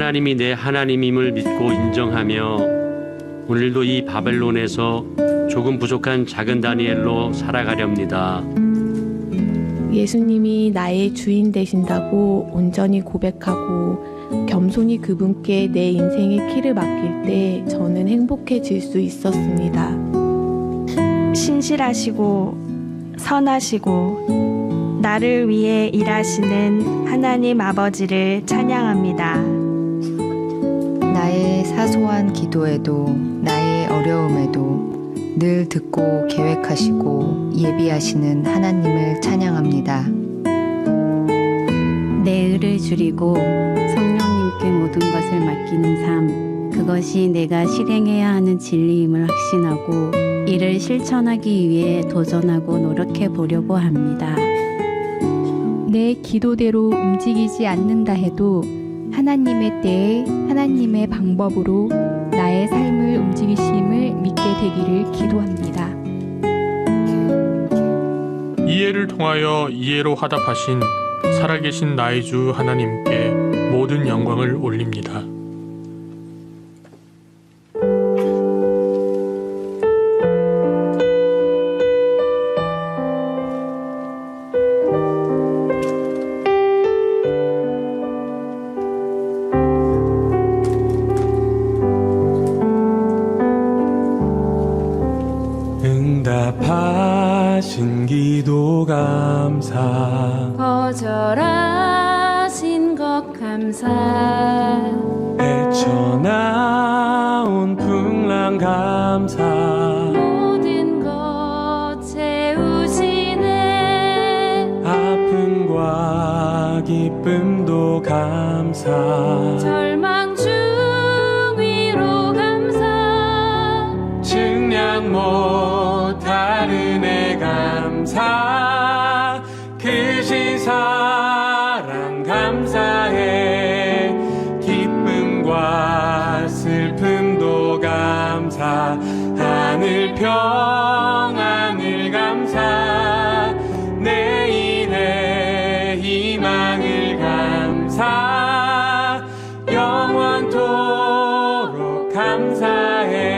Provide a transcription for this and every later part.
하나님이 내 하나님임을 믿고 인정하며 오늘도 이 바벨론에서 조금 부족한 작은 다니엘로 살아가렵니다. 예수님이 나의 주인 되신다고 온전히 고백하고 겸손히 그분께 내 인생의 키를 맡길 때 저는 행복해질 수 있었습니다. 신실하시고 선하시고 나를 위해 일하시는 하나님 아버지를 찬양합니다. 나의 사소한 기도에도 나의 어려움에도 늘 듣고 계획하시고 예비하시는 하나님을 찬양합니다. 내 의를 줄이고 성령님께 모든 것을 맡기는 삶, 그것이 내가 실행해야 하는 진리임을 확신하고 이를 실천하기 위해 도전하고 노력해 보려고 합니다. 내 기도대로 움직이지 않는다 해도 하나님의 때에 하나님의 방법으로 나의 삶을 움직이심을 믿게 되기를 기도합니다. 이해를 통하여 이해로 화답하신 살아계신 나의 주 하나님께 모든 영광을 올립니다. 응답하신 기도 감사, 거절하신 것 감사, 헤쳐나온 풍랑 감사, 모든 것 채우시네. 아픔과 기쁨도 감사, 절망 중 위로 감사, 측량 못할 은혜 감사, 크신 사랑 감사해, 기쁨과 슬픔도 감사, 하늘 평안을 감사, 내일의 희망을 감사, 영원토록 감사해.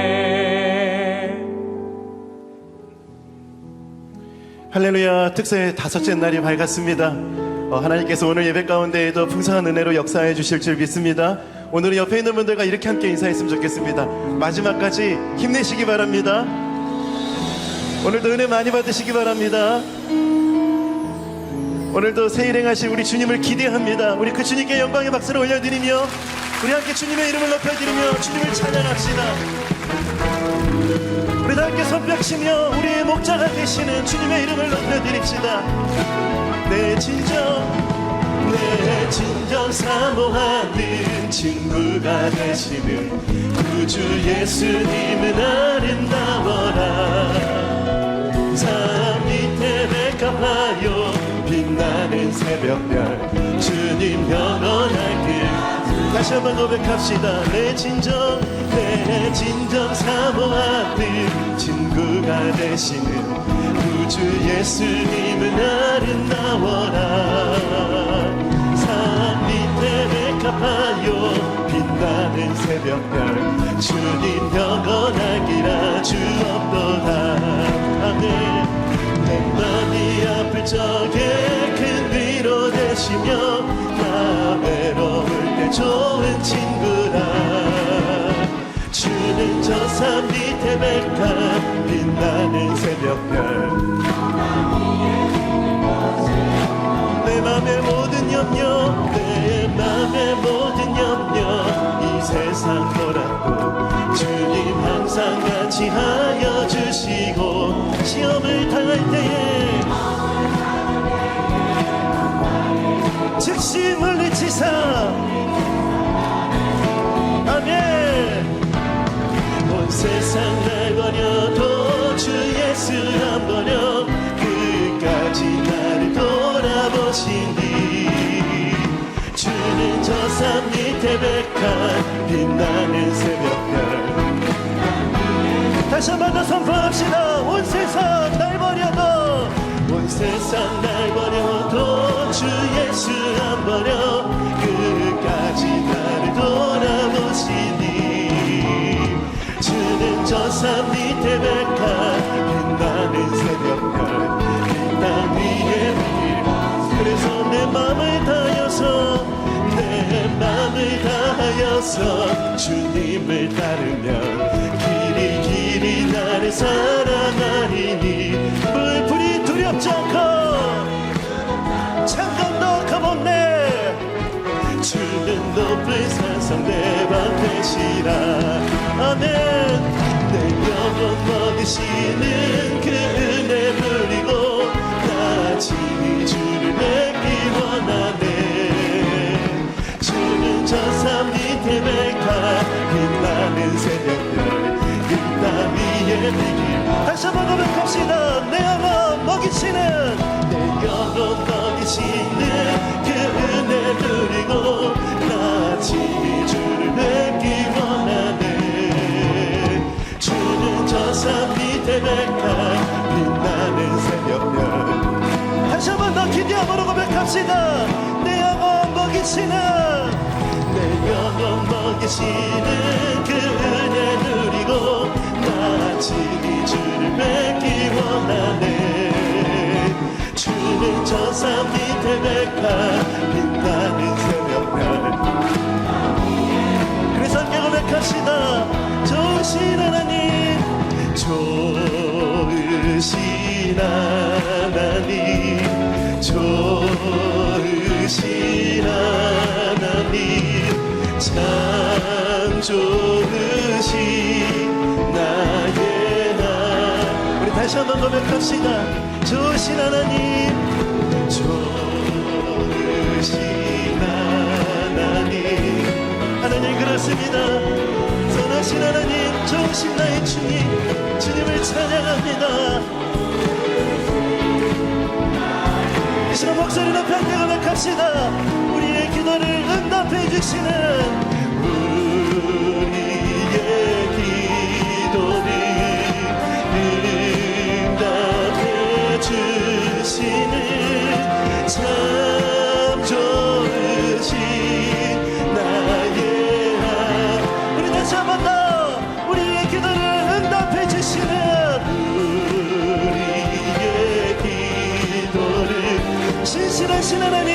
할렐루야. 특세의 다섯째 날이 밝았습니다. 하나님께서 오늘 예배 가운데에도 풍성한 은혜로 역사해 주실 줄 믿습니다. 오늘은 옆에 있는 분들과 이렇게 함께 인사했으면 좋겠습니다. 마지막까지 힘내시기 바랍니다. 오늘도 은혜 많이 받으시기 바랍니다. 오늘도 새 일행하실 우리 주님을 기대합니다. 우리 그 주님께 영광의 박수를 올려드리며 우리 함께 주님의 이름을 높여드리며 주님을 찬양합시다. 우리 다 함께 손뼉치며 우리의 목자가 되시는 주님의 이름을 높여드립시다. 내 진정 사모하는 친구가 되시는 구주 예수님은 아름다워라. 삶 밑에 백합하여 빛나는 새벽별 주님 영원할 길. 다시 한번 고백합시다. 내 진정 사모하는 친구가 되시는 구주 예수님은 아름다워라. 산 밑에 백합하여 빛나는 새벽별 주님 영원하기라. 주 없도다. 아멘. 내 맘이 아플 적에 큰 위로 되시며 나 외로울 때 좋은 친구라. 주는 저 산 밑에 백합 빛나는 새벽별. 내 맘의 모든 염려, 내 맘의 모든 염려 이 세상 보라고 주님 항상 같이 하여 주시고 시험을 당할 때에 즉시 물리치사. 아멘. 온 세상 날 버려도 주 예수 안 버려 끝까지 나를 돌아보시니. 주는 저 산 밑에 백합 빛나는 새벽별. 다시 한번 더 선포합시다. 온 세상 날 버려도 온 세상 날 버려도 주 예수 안 버려 끝까지 나를 돌아보시니. 주는 저 산 밑에 백화 빛나는 새벽별 이 땅 위에 빛 그래서 내 맘을 다하여서 내 맘을 다하여서 주님을 따르면 길이 길이 나를 사랑하리니 불이 두렵지 않고 잠깐도 겁없네 주는 높은 산성 내 방 되시라 아멘 내 영혼 먹이시는 그 은혜 누리고 같이 주를 뵙기 원하네 주는 저 산 밑에 백화 빛나는 새벽별 이 땅 위에 비길 다시 한번 고백합시다 내 영혼 먹이시는 내 영혼 먹이시는 그 은혜 누리고 같이 주를 뵙기 원하네 주는 저 산 밑에 백화 빛나는 새벽별 다시 한번 더 기대함으로 고백합시다 내 영혼 먹이시는 내 영혼 먹이시는 그 은혜 누리고 같이 주를 뵙기 원하네 주는 저 산 밑에 백화 빛나는 새벽별 그래서 함께 고백합시다 좋으신 하나님 좋으신 하나님 좋으신 하나님 참 좋으신 나의 하나님 우리 다시 한번 고백합시다 좋으신 하나님 좋으신 하나님 하나님 그렇습니다 선하신 하나님 좋으신 나의 주님 주님을 찬양합니다 이 시간 목소리 높이 함께 고백합시다 우리의 기도를 응답해 주시는 우리의 기도를 응답해 주시는 참 좋으신 나의 하나님 우리 다시 한 번 더 우리의 기도를 응답해 주시는 우리의 기도를 신실하신 하나님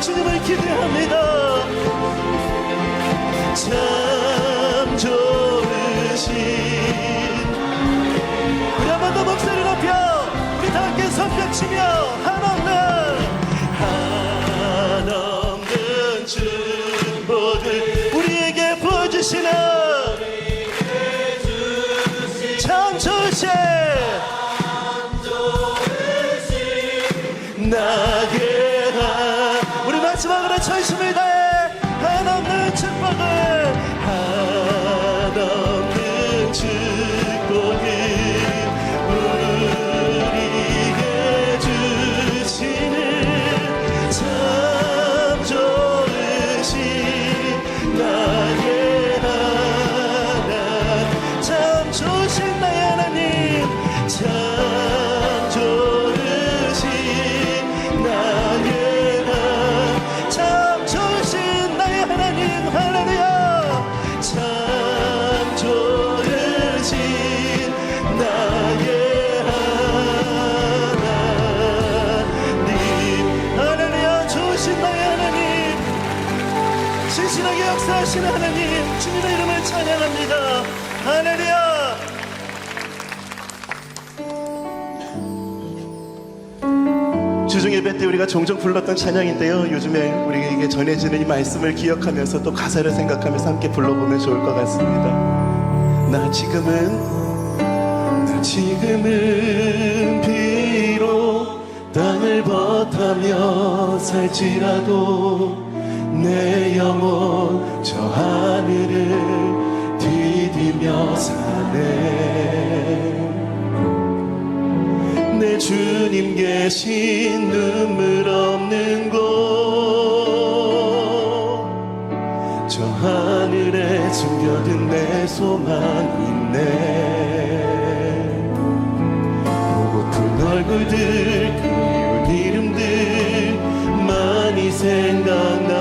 주님을 기대합니다 참 좋으신 우리 한 번 더 목소리 높여 우리 다 함께 손뼉치며 한없는 축복을 우리에게 부어주시는 참 좋으신 나의 하나님 우리 마지막으로 전심을 다해 한없는 축복을 한없는 축복을 우리에게 주시는 참 좋으신 나의 하나님 참 좋으신 나의 하나님 참 좋으신 나의 하나님 참 좋으신 나의 하나님 할렐루야 참 좋으신 나의 하나님 할렐루야 좋으신 나의 하나님 신실하게 역사하시는 하나님 주님의 이름을 찬양합니다 할렐루야 주중 예배 때 우리가 종종 불렀던 찬양인데요 요즘에 우리에게 전해지는 이 말씀을 기억하면서 또 가사를 생각하면서 함께 불러보면 좋을 것 같습니다 나 지금은 비록 땅을 벗하며 살지라도 내 영혼 저 하늘을 디디며 사네 내 주님 계신 눈물 없는 곳 저 하늘에 숨겨둔 내 소망 있네 보고픈 얼굴들 그리운 이름들 많이 생각나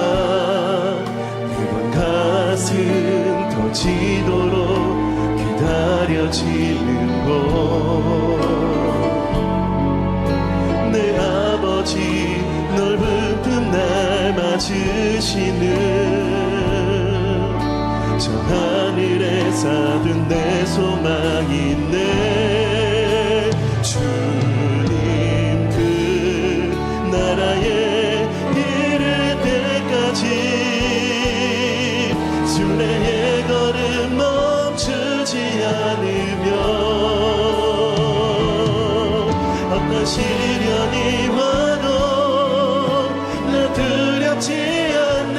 그런 가슴 터지도록 기다려 느껴지는 곳 내 아버지 넓은 품날 맞으시는 저 하늘에 쌓은 내 소망이 있네 주님 그 나라에 이를 때까지 순례의 걸음 멈추지 않으며 어떤 시련이 와도 나 두렵지 않네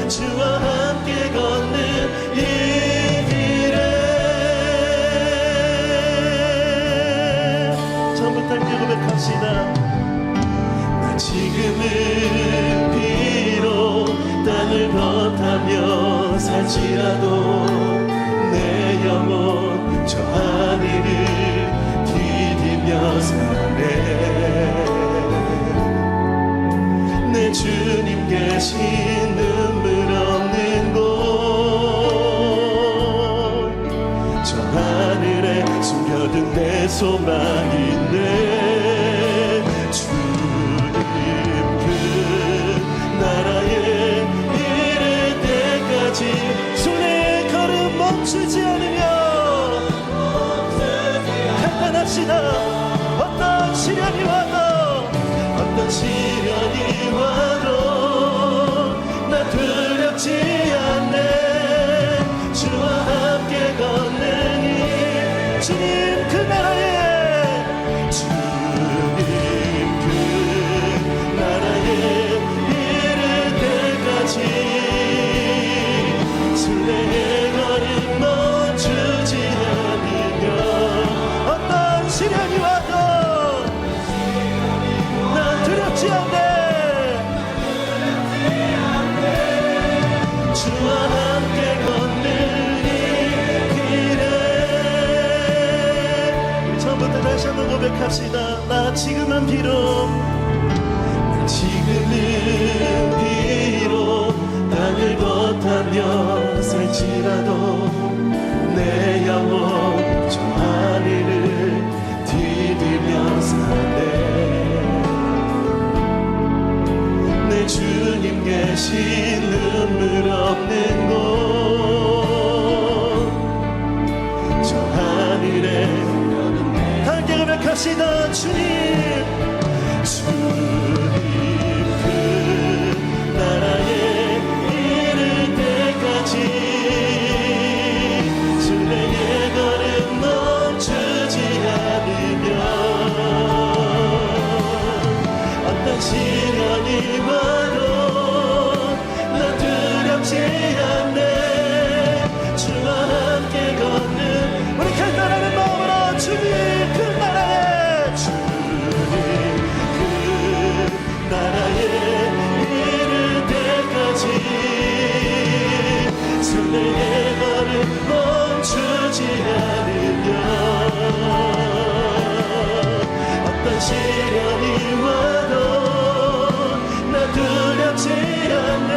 주와 함께 걷는 이 길에 처음부터 함께 고백합시다 난 지금은 비록 땅을 걷다며 살지라도 내 영혼 저 하늘을 디디며 사네 내 주님 계신 눈물 없는 곳 저 하늘에 숨겨둔 내 소망이 있네 주님 그 나라에 이를 때까지 손에 걸음 멈추지 않으며 한탄합시다 어떤 시련이 와도 어떤 시련이 와도 나 두렵지 않네 주와 함께 걷는 이 주님 그 나라에 주님 그 나라에 이를 때까지 순례의 걸음 멈추지 않으며 어떤 시련이 와도 난 두렵지 않네 주와 함께 걷는 이 길에 처음부터 다시 한번 고백합시다 나 지금은 비록 땅을 걷다며 살지라도 내 영혼 저 하늘을 디디며 사네 내 주님 계신 눈물 없는 곳 저 하늘에 함께 고백합시다 주님 그 나라에 이를 때까지 순례의 걸음 멈추지 않으며 어떤 시련이 와도 나 두렵지 않네 주와 함께 걷는 우리 간단한 마음으로 주님 그 나라에 주님 그 나라에 이를 때까지 순례의 걸음 멈추지 않으며 어떤 시련이 와도 나 두렵지 않네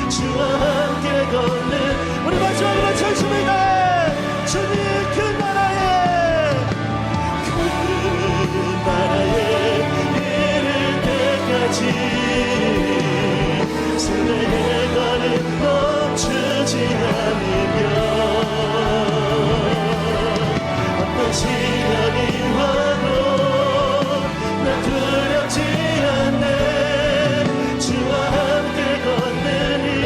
주와 함께 걷는 우리 마지막으로 전심이다 주님 그 나라에 이를 때까지 순례의 걸음 멈추지 않으며 어떤 시련이 와도 나 두렵지 않네 주와 함께 걷는 이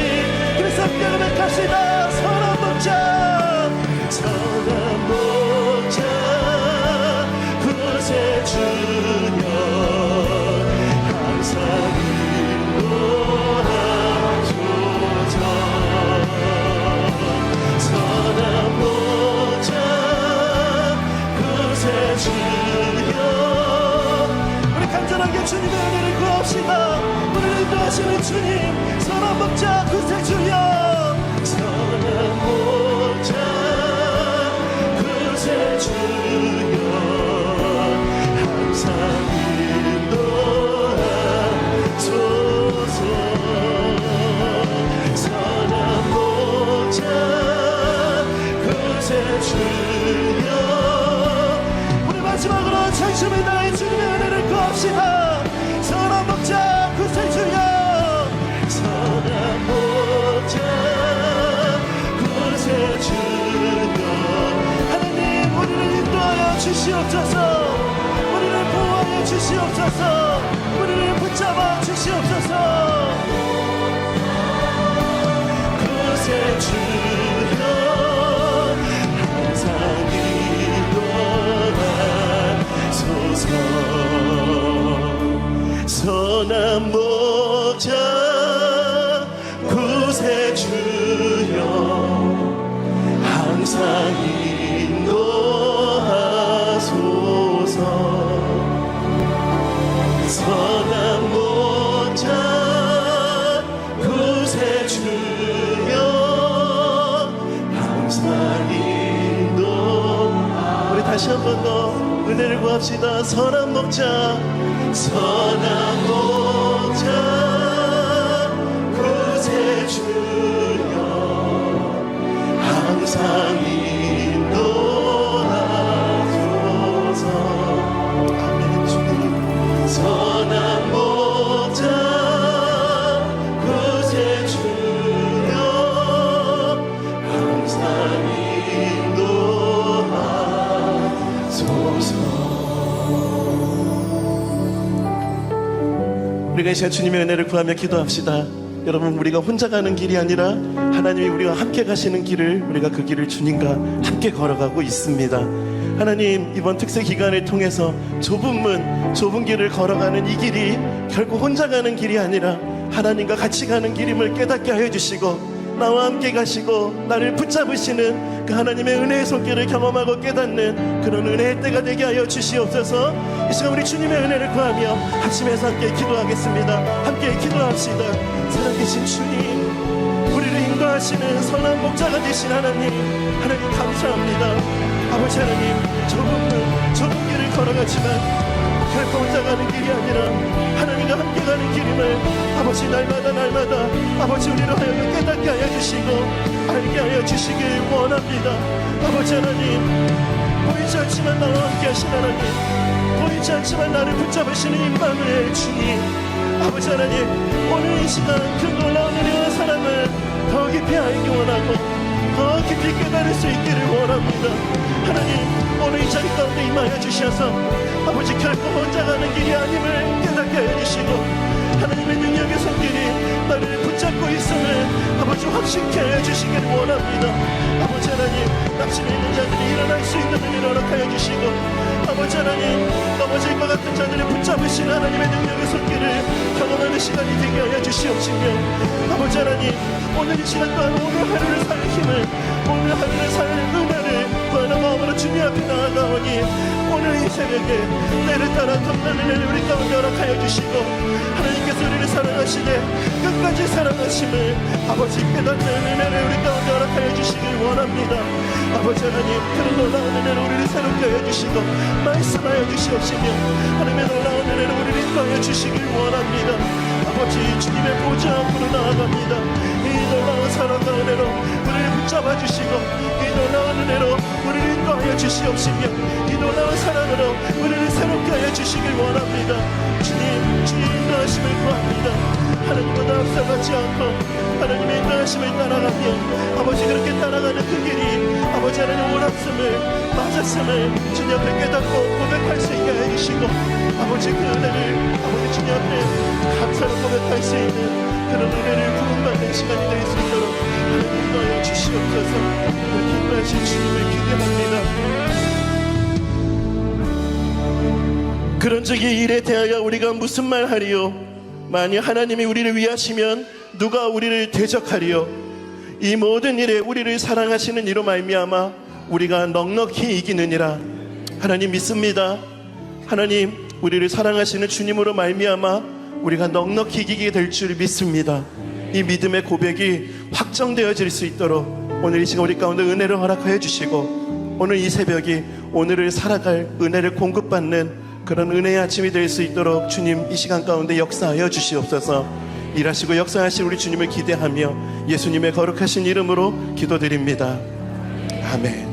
그래서 함께 고백합시다 서로 먹자 서로 먹자 구세 주여 항상 인도하소서 서로 먹자 구세 주여 우리 간절하게 주님의 은혜를 구합시다 우리를 인도하시는 주님 서로 먹자 구세 주여 서로 먹자 구세 주여 항상 인도하소서 서로 먹자 구세 주시옵소서. 우리를 보호하여 주시옵소서. 우리를 붙잡아 주시옵소서. 구세주여 항상 인도하소서. 선한 목자 구세주여 항상 인도하소서. 선한 목자 구세주여 항상 인도. 우리 다시 한 번 더 은혜를 구합시다. 선한 목자 선한 목자 구세주여 항상 인도하소서. 아멘. 주님 선한 목자 구세주여 항상 인도하소서. 우리가 이 시간 주님의 은혜를 구하며 기도합시다. 여러분, 우리가 혼자 가는 길이 아니라 하나님이 우리와 함께 가시는 길을, 우리가 그 길을 주님과 함께 걸어가고 있습니다. 하나님, 이번 특세 기간을 통해서 좁은 문, 좁은 길을 걸어가는 이 길이 결코 혼자 가는 길이 아니라 하나님과 같이 가는 길임을 깨닫게 하여 주시고, 나와 함께 가시고 나를 붙잡으시는 그 하나님의 은혜의 손길을 경험하고 깨닫는 그런 은혜의 때가 되게 하여 주시옵소서. 이 시간 우리 주님의 은혜를 구하며 아침에서 함께 기도하겠습니다. 함께 기도합시다. 살아계신 주님, 우리를 인도하시는 선한 목자가 되신 하나님, 하나님 감사합니다. 아버지 하나님, 좁은 길을 걸어가지만 결코 혼자 가는 길이 아니라 하나님과 함께 가는 길임을 아버지 날마다 아버지 우리를 하여금 깨닫게 하여 주시고 알게 하여 주시길 원합니다. 아버지 하나님, 보이지 않지만 나와 함께 하신 하나님, 보이지 않지만 나를 붙잡으시는 임마누엘 주님, 아버지 하나님, 오늘 이 시간 그 놀라운 은혜와 사랑을 더 깊이 알기 원하고 더 깊이 깨달을 수 있기를 원합니다. 하나님, 오늘 이 자리 가운데 임하여 주셔서 아버지 결코 혼자 가는 길이 아님을 깨닫게 하여 주시고 하나님의 능력의 손길이 나를 붙잡고 있음을 아버지 확신케 하여 주시기를 원합니다. 아버지 하나님, 낙심에 있는 자들이 일어날 수 있는 은혜를 허락하여 주시고 아버지 하나님, 넘어질 것 같은 자들을 붙잡으신 하나님의 능력의 손길을 경험하는 시간이 되게 하여 주시옵시며 아버지 하나님, 오늘 이 시간 동안 오늘 하루를 살 힘을, 오늘 하루를 살 은혜를 구하는 마음으로 주님 앞에 나아가오니 오늘 이 새벽에 때를 따라 덮는 은혜를 우리 가운데 허락하여 주시고 하나님께서 우리를 사랑하시되 끝까지 사랑하심을 아버지 깨닫는 은혜를 우리 가운데 허락하여 주시길 원합니다. 아버지 하나님, 그런 놀라운 은혜를 우리를 새롭게 하여 주시고 말씀하여 주시옵시며 하나님의 놀라운 은혜를 우리를 인도하여 주시길 원합니다. 아버지, 주님의 보좌 앞으로 나아갑니다. 이 놀라운 사랑과 은혜로 우리를 붙잡아 주시고 이 놀라운 은혜로 우리를 인도하여 주시옵시며 이 놀라운 사랑으로 우리를 새롭게 하여 주시길 원합니다. 주님 인도하심을 구합니다. 하나님보다 앞서가지 않고 하나님의 인도하심을 따라가며 아버지 그렇게 따라가는 그 길이 아버지 하나님 옳았음을 맞았음을 주님 앞에 깨닫고 고백할 수 있게 해주시고 아버지 그 은혜를 아버지 주님 앞에 감사로 고백할 수 있는 그런 은혜를 부음받는 시간이 될 수 있도록 하나님 인도하여 주시옵소서. 그렇게 인도하신 주님을 기대합니다. 그런 적이 일에 대하여 우리가 무슨 말 하리요? 만약 하나님이 우리를 위하시면 누가 우리를 대적하리요? 이 모든 일에 우리를 사랑하시는 이로 말미암아 우리가 넉넉히 이기느니라. 하나님 믿습니다. 하나님, 우리를 사랑하시는 주님으로 말미암아 우리가 넉넉히 이기게 될 줄 믿습니다. 이 믿음의 고백이 확정되어질 수 있도록 오늘 이 시간 우리 가운데 은혜를 허락하여 주시고 오늘 이 새벽이 오늘을 살아갈 은혜를 공급받는 그런 은혜의 아침이 될 수 있도록 주님 이 시간 가운데 역사하여 주시옵소서. 일하시고 역사하실 우리 주님을 기대하며 예수님의 거룩하신 이름으로 기도드립니다. 아멘.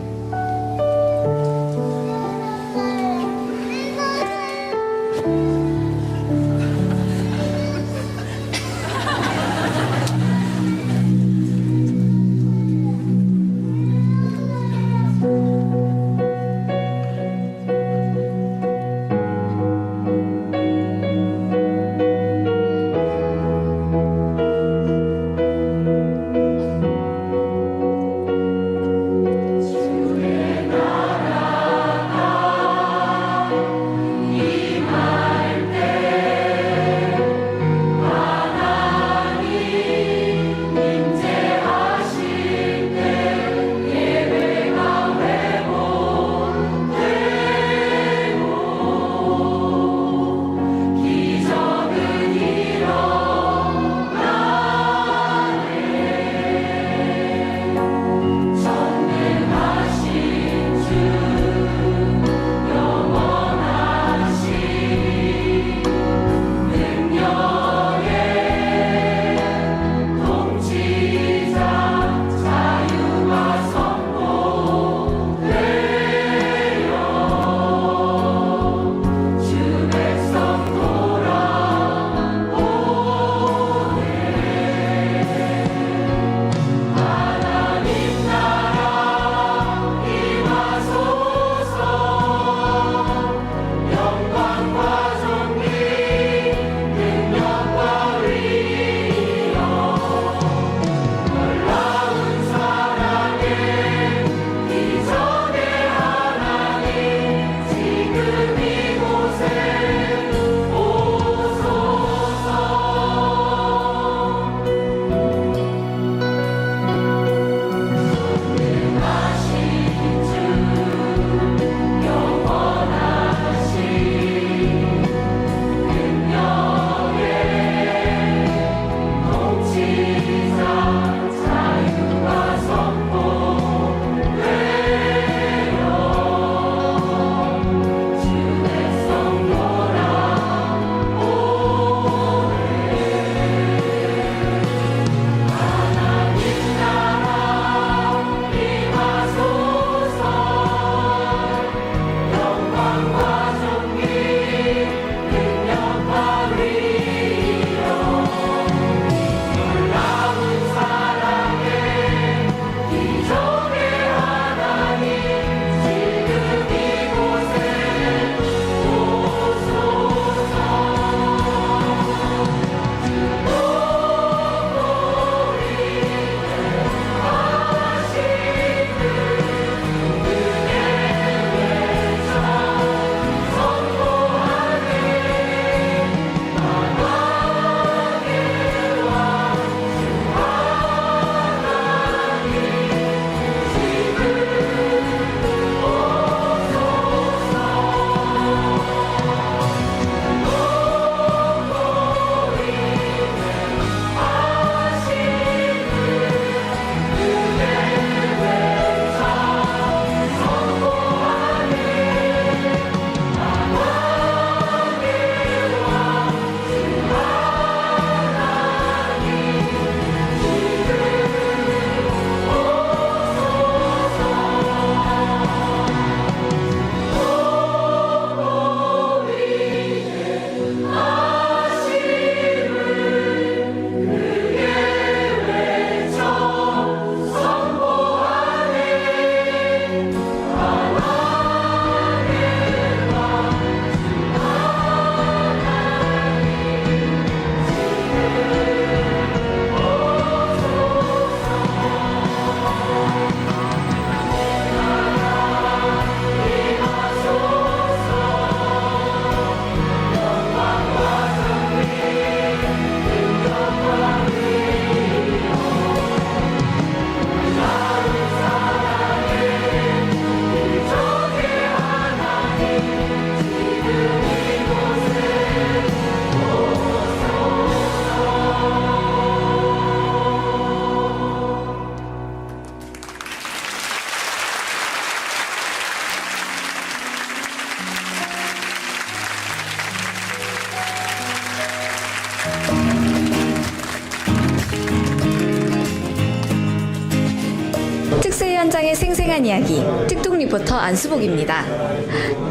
세상의 생생한 이야기 특동 리포터 안수복입니다.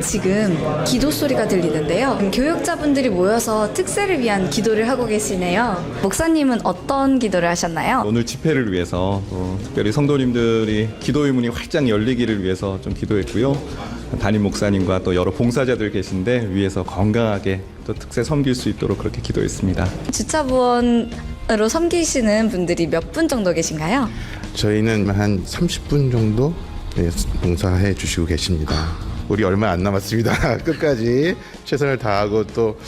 지금 기도 소리가 들리는데요. 교육자분들이 모여서 특세를 위한 기도를 하고 계시네요. 목사님은 어떤 기도를 하셨나요? 오늘 집회를 위해서 또 특별히 성도님들이 기도의 문이 활짝 열리기를 위해서 좀 기도했고요. 담임 목사님과 또 여러 봉사자들 계신데 위에서 건강하게 또 특세 섬길 수 있도록 그렇게 기도했습니다. 주차부원으로 섬기시는 분들이 몇 분 정도 계신가요? 저희는 한 30분 정도 봉사해 주시고 계십니다. 우리 얼마 안 남았습니다. 끝까지 최선을 다하고 또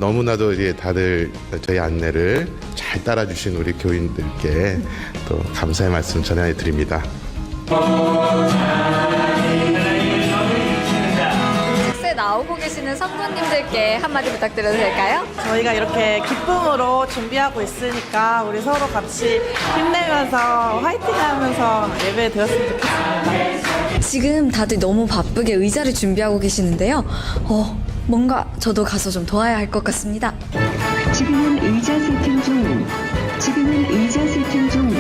너무나도 이제 다들 저희 안내를 잘 따라주신 우리 교인들께 또 감사의 말씀 전해 드립니다. 특세 나오고 계시는 성도님들께 한마디 부탁드려도 될까요? 저희가 이렇게 기쁨으로 준비하고 있으니까 우리 서로 같이 힘내면서 화이팅하면서 예배 드렸으면 좋겠습니다. 지금 다들 너무 바쁘게 의자를 준비하고 계시는데요. 뭔가 저도 가서 좀 도와야 할 것 같습니다. 지금은 의자 세팅 중. 지금은 의자 세팅 중.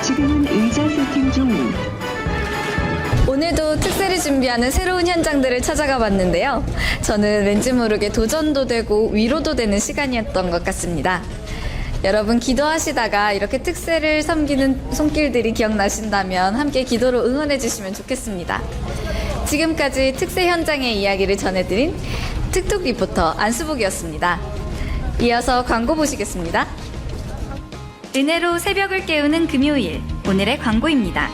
지금은 의자 세팅 중. 오늘도 특세를 준비하는 새로운 현장들을 찾아가 봤는데요. 저는 왠지 모르게 도전도 되고 위로도 되는 시간이었던 것 같습니다. 여러분 기도하시다가 이렇게 특세를 섬기는 손길들이 기억나신다면 함께 기도로 응원해 주시면 좋겠습니다. 지금까지 특세 현장의 이야기를 전해드린 특톡 리포터 안수복이었습니다. 이어서 광고 보시겠습니다. 은혜로 새벽을 깨우는 금요일, 오늘의 광고입니다.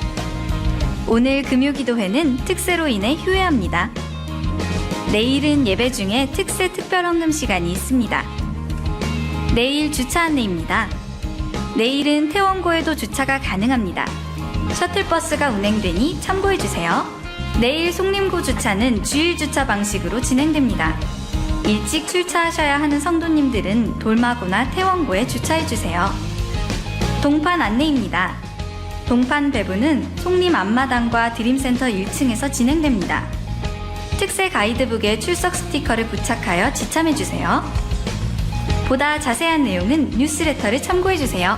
오늘 금요기도회는 특세로 인해 휴회합니다. 내일은 예배 중에 특세 특별 헌금 시간이 있습니다. 내일 주차 안내입니다. 내일은 태원고에도 주차가 가능합니다. 셔틀버스가 운행되니 참고해주세요. 내일 송림고 주차는 주일 주차 방식으로 진행됩니다. 일찍 출차하셔야 하는 성도님들은 돌마고나 태원고에 주차해주세요. 동판 안내입니다. 동판 배부는 송림 앞마당과 드림센터 1층에서 진행됩니다. 특세 가이드북에 출석 스티커를 부착하여 지참해주세요. 보다 자세한 내용은 뉴스레터를 참고해주세요.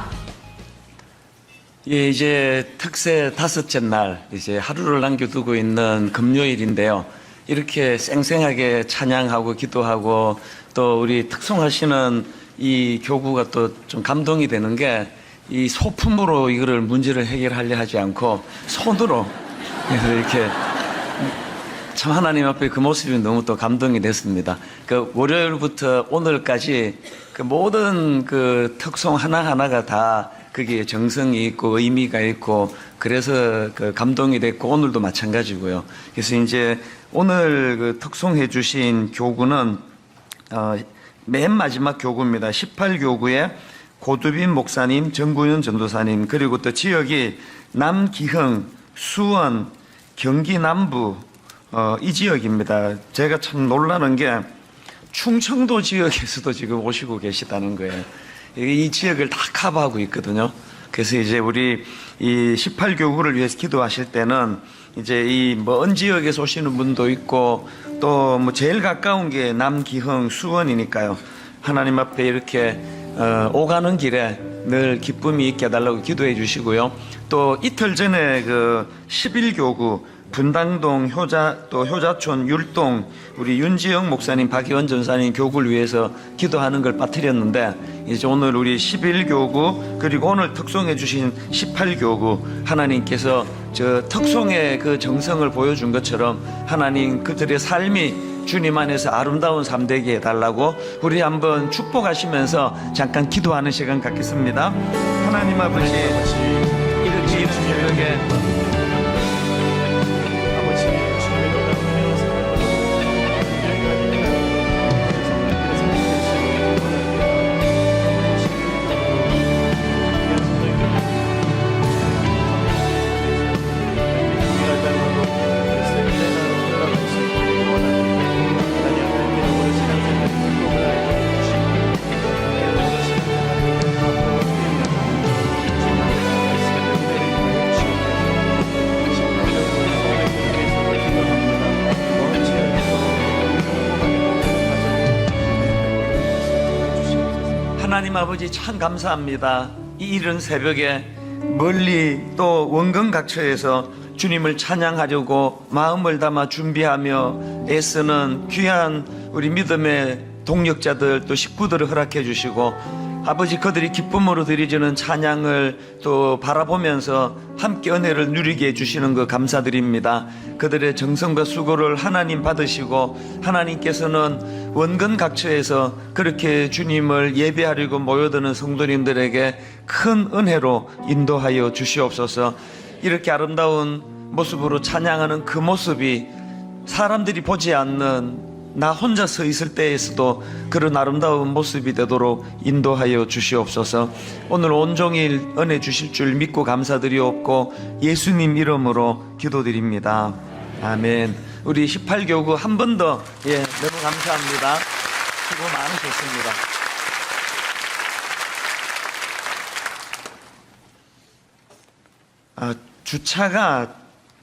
예, 이제 특세 5째 날, 이제 하루를 남겨두고 있는 금요일인데요. 이렇게 쌩쌩하게 찬양하고 기도하고 또 우리 특송하시는 이 교구가 또 좀 감동이 되는 게 이 소품으로 이거를 문제를 해결하려 하지 않고 손으로 그래서 이렇게 참 하나님 앞에 그 모습이 너무 또 감동이 됐습니다. 그 월요일부터 오늘까지 그 모든 그 특송 하나하나가 다 그게 정성이 있고 의미가 있고 그래서 그 감동이 됐고 오늘도 마찬가지고요. 그래서 이제 오늘 그 특송해 주신 교구는 맨 마지막 교구입니다. 18교구에 고두빈 목사님, 정구윤 전도사님, 그리고 또 지역이 남기흥, 수원, 경기 남부 이 지역입니다. 제가 참 놀라는 게 충청도 지역에서도 지금 오시고 계시다는 거예요. 이 지역을 다 커버하고 있거든요. 그래서 이제 우리 이 18교구를 위해서 기도하실 때는 이제 이 먼 지역에서 오시는 분도 있고 또 뭐 제일 가까운 게 남기흥, 수원이니까요. 하나님 앞에 이렇게 오가는 길에 늘 기쁨이 있게 해달라고 기도해 주시고요. 또 이틀 전에 그 11교구 분당동 효자촌 율동 우리 윤지영 목사님, 박희원 전사님 교구를 위해서 기도하는 걸 빠뜨렸는데 이제 오늘 우리 11교구 그리고 오늘 특송해 주신 18교구 하나님께서 저 특송의 그 정성을 보여준 것처럼 하나님 그들의 삶이 주님 안에서 아름다운 삶 되게 해달라고 우리 한번 축복하시면서 잠깐 기도하는 시간 갖겠습니다. 하나님 아버지 이렇게 이른 새벽에 하나님 아버지 참 감사합니다. 이 이른 새벽에 멀리 또 원근각처에서 주님을 찬양하려고 마음을 담아 준비하며 애쓰는 귀한 우리 믿음의 동력자들 또 식구들을 허락해 주시고 아버지 그들이 기쁨으로 드리지는 찬양을 또 바라보면서 함께 은혜를 누리게 해주시는 것 감사드립니다. 그들의 정성과 수고를 하나님 받으시고 하나님께서는 원근 각처에서 그렇게 주님을 예배하려고 모여드는 성도님들에게 큰 은혜로 인도하여 주시옵소서. 이렇게 아름다운 모습으로 찬양하는 그 모습이 사람들이 보지 않는 나 혼자 서 있을 때에서도 그런 아름다운 모습이 되도록 인도하여 주시옵소서. 오늘 온종일 은혜 주실 줄 믿고 감사드리옵고 예수님 이름으로 기도드립니다. 아멘. 우리 18교구 한 번 더 너무 감사합니다. 수고 많으셨습니다. 주차가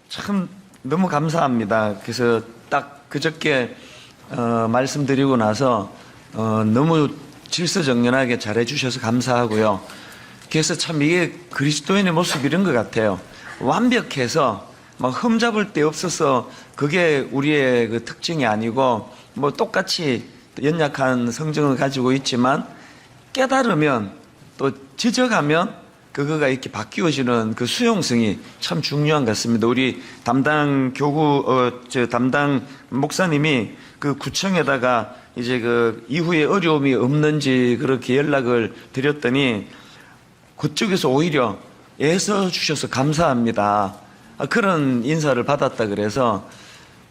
참 너무 감사합니다. 그래서 딱 그저께 말씀드리고 나서 너무 질서정연하게 잘해주셔서 감사하고요. 그래서 참 이게 그리스도인의 모습 이런 것 같아요. 완벽해서 막 흠잡을 데 없어서 그게 우리의 그 특징이 아니고 뭐 똑같이 연약한 성정을 가지고 있지만 깨달으면 또 지적하면 그거가 이렇게 바뀌어지는 그 수용성이 참 중요한 것 같습니다. 우리 담당 담당 목사님이 그 구청에다가 이제 그 이후에 어려움이 없는지 그렇게 연락을 드렸더니 그쪽에서 오히려 애써 주셔서 감사합니다. 그런 인사를 받았다 그래서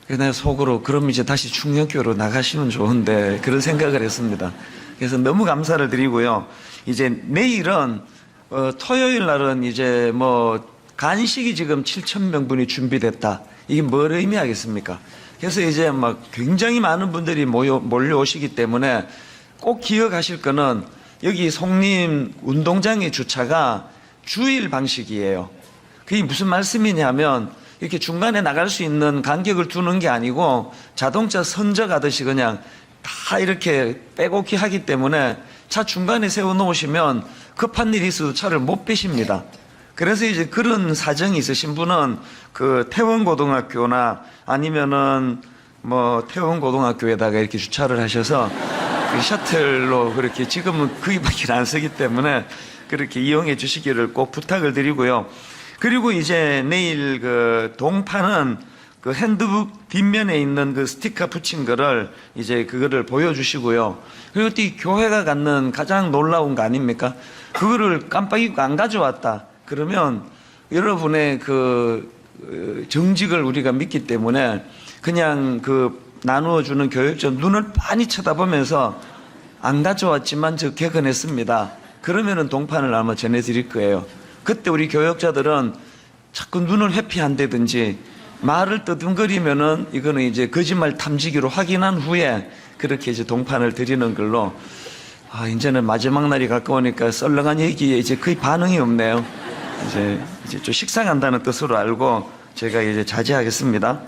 내가 속으로 그럼 이제 다시 충령교로 나가시면 좋은데 그런 생각을 했습니다. 그래서 너무 감사를 드리고요. 이제 내일은 토요일 날은 이제 뭐 간식이 지금 7,000명분이 준비됐다. 이게 뭘 의미하겠습니까? 그래서 이제 막 굉장히 많은 분들이 몰려오시기 때문에 꼭 기억하실 거는 여기 송림 운동장의 주차가 주일 방식이에요. 그게 무슨 말씀이냐면 이렇게 중간에 나갈 수 있는 간격을 두는 게 아니고 자동차 선적하듯이 그냥 다 이렇게 빼곡히 하기 때문에 차 중간에 세워 놓으시면 급한 일이 있어도 차를 못 빼십니다. 그래서 이제 그런 사정이 있으신 분은 그 태원고등학교나 아니면은 뭐 태원고등학교에다가 이렇게 주차를 하셔서 그 셔틀로 그렇게 지금은 거기밖에 안 쓰기 때문에 그렇게 이용해 주시기를 꼭 부탁을 드리고요. 그리고 이제 내일 그 동파는 그 핸드북 뒷면에 있는 그 스티커 붙인 거를 이제 그거를 보여주시고요. 그리고 또 이 교회가 갖는 가장 놀라운 거 아닙니까? 그거를 깜빡 잊고 안 가져왔다. 그러면 여러분의 그 정직을 우리가 믿기 때문에 그냥 그 나누어주는 교육자 눈을 빤히 쳐다보면서 안 가져왔지만 저 개근했습니다. 그러면은 동판을 아마 전해드릴 거예요. 그때 우리 교육자들은 자꾸 눈을 회피한다든지 말을 떠듬거리면은 이거는 이제 거짓말 탐지기로 확인한 후에 그렇게 이제 동판을 드리는 걸로. 이제는 마지막 날이 가까우니까 썰렁한 얘기에 이제 거의 반응이 없네요. 이제 좀 식상한다는 뜻으로 알고 제가 이제 자제하겠습니다.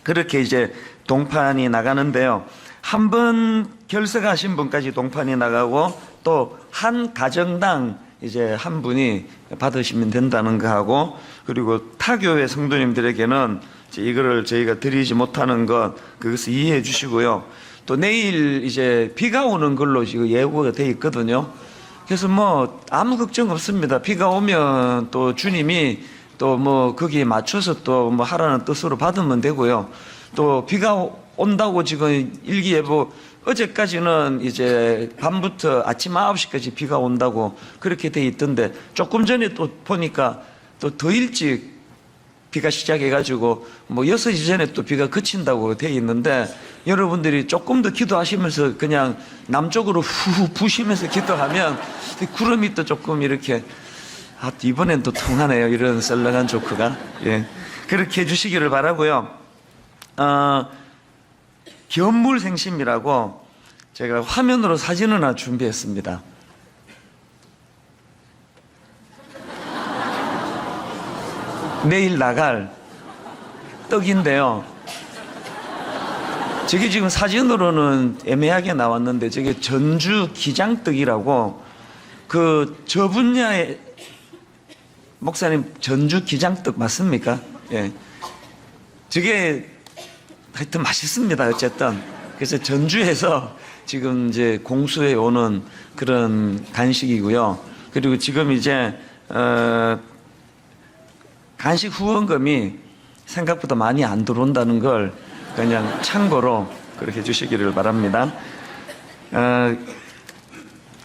그렇게 이제 동판이 나가는데요. 한 번 결석하신 분까지 동판이 나가고 또 한 가정당 이제 한 분이 받으시면 된다는 거 하고, 그리고 타교회 성도님들에게는 이제 이거를 저희가 드리지 못하는 것 그것을 이해해 주시고요. 또 내일 이제 비가 오는 걸로 지금 예고가 돼 있거든요. 그래서 뭐 아무 걱정 없습니다. 비가 오면 또 주님이 또 뭐 거기에 맞춰서 또 뭐 하라는 뜻으로 받으면 되고요. 또 비가 온다고 지금 일기예보 어제까지는 이제 밤부터 아침 9시까지 비가 온다고 그렇게 돼 있던데 조금 전에 또 보니까 또 더 일찍 비가 시작해가지고 뭐 6시 전에 또 비가 그친다고 돼 있는데 여러분들이 조금 더 기도하시면서 그냥 남쪽으로 후 부시면서 기도하면 구름이 또 조금 이렇게 이번엔 또 통하네요. 이런 썰렁한 조크가. 예. 그렇게 해주시기를 바라고요. 견물생심이라고 제가 화면으로 사진을 하나 준비했습니다. 내일 나갈 떡인데요. 저게 지금 사진으로는 애매하게 나왔는데 저게 전주 기장떡이라고 그 저 분야의 목사님 전주 기장떡 맞습니까? 예. 저게 하여튼 맛있습니다. 어쨌든. 그래서 전주에서 지금 이제 공수해 오는 그런 간식이고요. 그리고 지금 이제 간식 후원금이 생각보다 많이 안 들어온다는 걸 그냥 참고로 그렇게 해주시기를 바랍니다.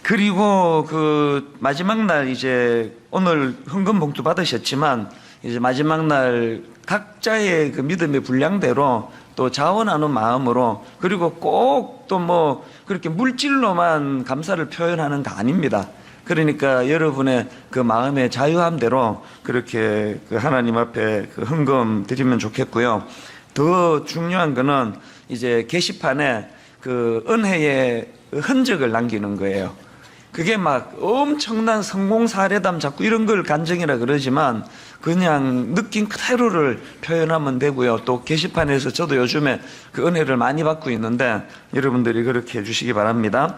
그리고 그 마지막 날 이제 오늘 헌금 봉투 받으셨지만 이제 마지막 날 각자의 그 믿음의 분량대로 또 자원하는 마음으로 그리고 꼭 또 뭐 그렇게 물질로만 감사를 표현하는 거 아닙니다. 그러니까 여러분의 그 마음의 자유함대로 그렇게 그 하나님 앞에 그 헌금 드리면 좋겠고요. 더 중요한 거는 이제 게시판에 그 은혜의 흔적을 남기는 거예요. 그게 막 엄청난 성공 사례담 자꾸 이런 걸 간증이라 그러지만 그냥 느낀 그대로를 표현하면 되고요. 또 게시판에서 저도 요즘에 그 은혜를 많이 받고 있는데 여러분들이 그렇게 해주시기 바랍니다.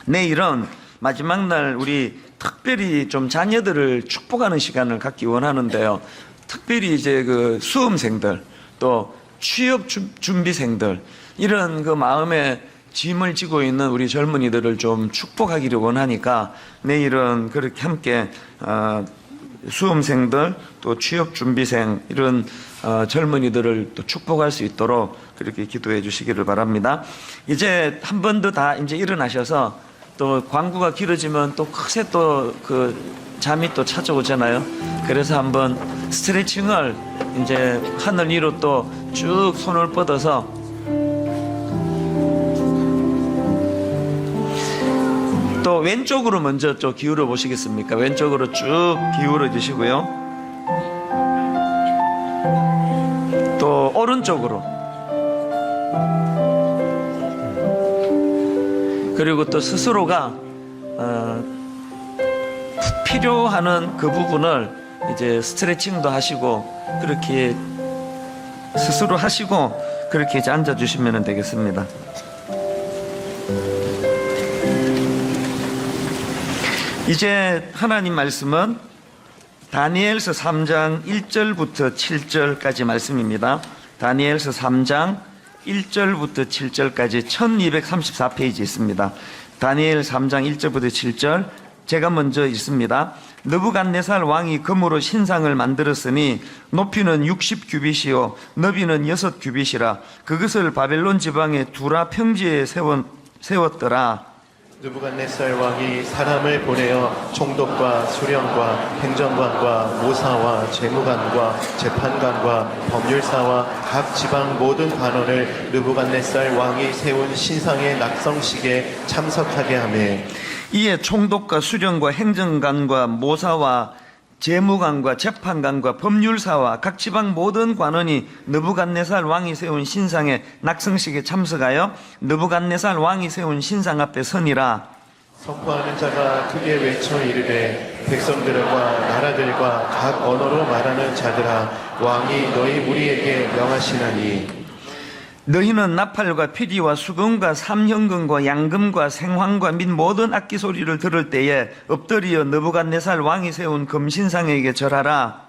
내일은 마지막 날 우리 특별히 좀 자녀들을 축복하는 시간을 갖기 원하는데요. 특별히 이제 그 수험생들 또 취업 준비생들 이런 그 마음에 짐을 지고 있는 우리 젊은이들을 좀 축복하기를 원하니까 내일은 그렇게 함께 수험생들 또 취업준비생 이런 젊은이들을 또 축복할 수 있도록 그렇게 기도해 주시기를 바랍니다. 이제 한 번 더 다 이제 일어나셔서 또 광고가 길어지면 또 크게 또 그 잠이 또 찾아오잖아요. 그래서 한번 스트레칭을 이제 하늘 위로 또 쭉 손을 뻗어서 또 왼쪽으로 먼저 좀 기울여 보시겠습니까? 왼쪽으로 쭉 기울어 주시고요. 또 오른쪽으로. 그리고 또 스스로가 필요하는 그 부분을 이제 스트레칭도 하시고 그렇게 스스로 하시고 그렇게 이제 앉아 주시면 되겠습니다. 이제 하나님 말씀은 다니엘서 3장 1절부터 7절까지 말씀입니다. 다니엘서 3장 1절부터 7절까지 1234페이지 있습니다. 다니엘 3장 1절부터 7절 제가 먼저 읽습니다. 느부갓네살 왕이 금으로 신상을 만들었으니 높이는 60규빗이요 너비는 6규빗이라 그것을 바벨론 지방의 두라 평지에 세웠더라. 느부갓네살 왕이 사람을 보내어 총독과 수령과 행정관과 모사와 재무관과 재판관과 법률사와 각 지방 모든 관원을 느부갓네살 왕이 세운 신상의 낙성식에 참석하게 하매 이에 총독과 수령과 행정관과 모사와 재무관과 재판관과 법률사와 각 지방 모든 관원이 느부갓네살 왕이 세운 신상의 낙성식에 참석하여 느부갓네살 왕이 세운 신상 앞에 서니라. 선포하는 자가 크게 외쳐 이르되 백성들과 나라들과 각 언어로 말하는 자들아 왕이 너희 우리에게 명하시나니 너희는 나팔과 피리와 수금과 삼현금과 양금과 생황과 및 모든 악기 소리를 들을 때에 엎드려 느부갓네살 왕이 세운 금신상에게 절하라.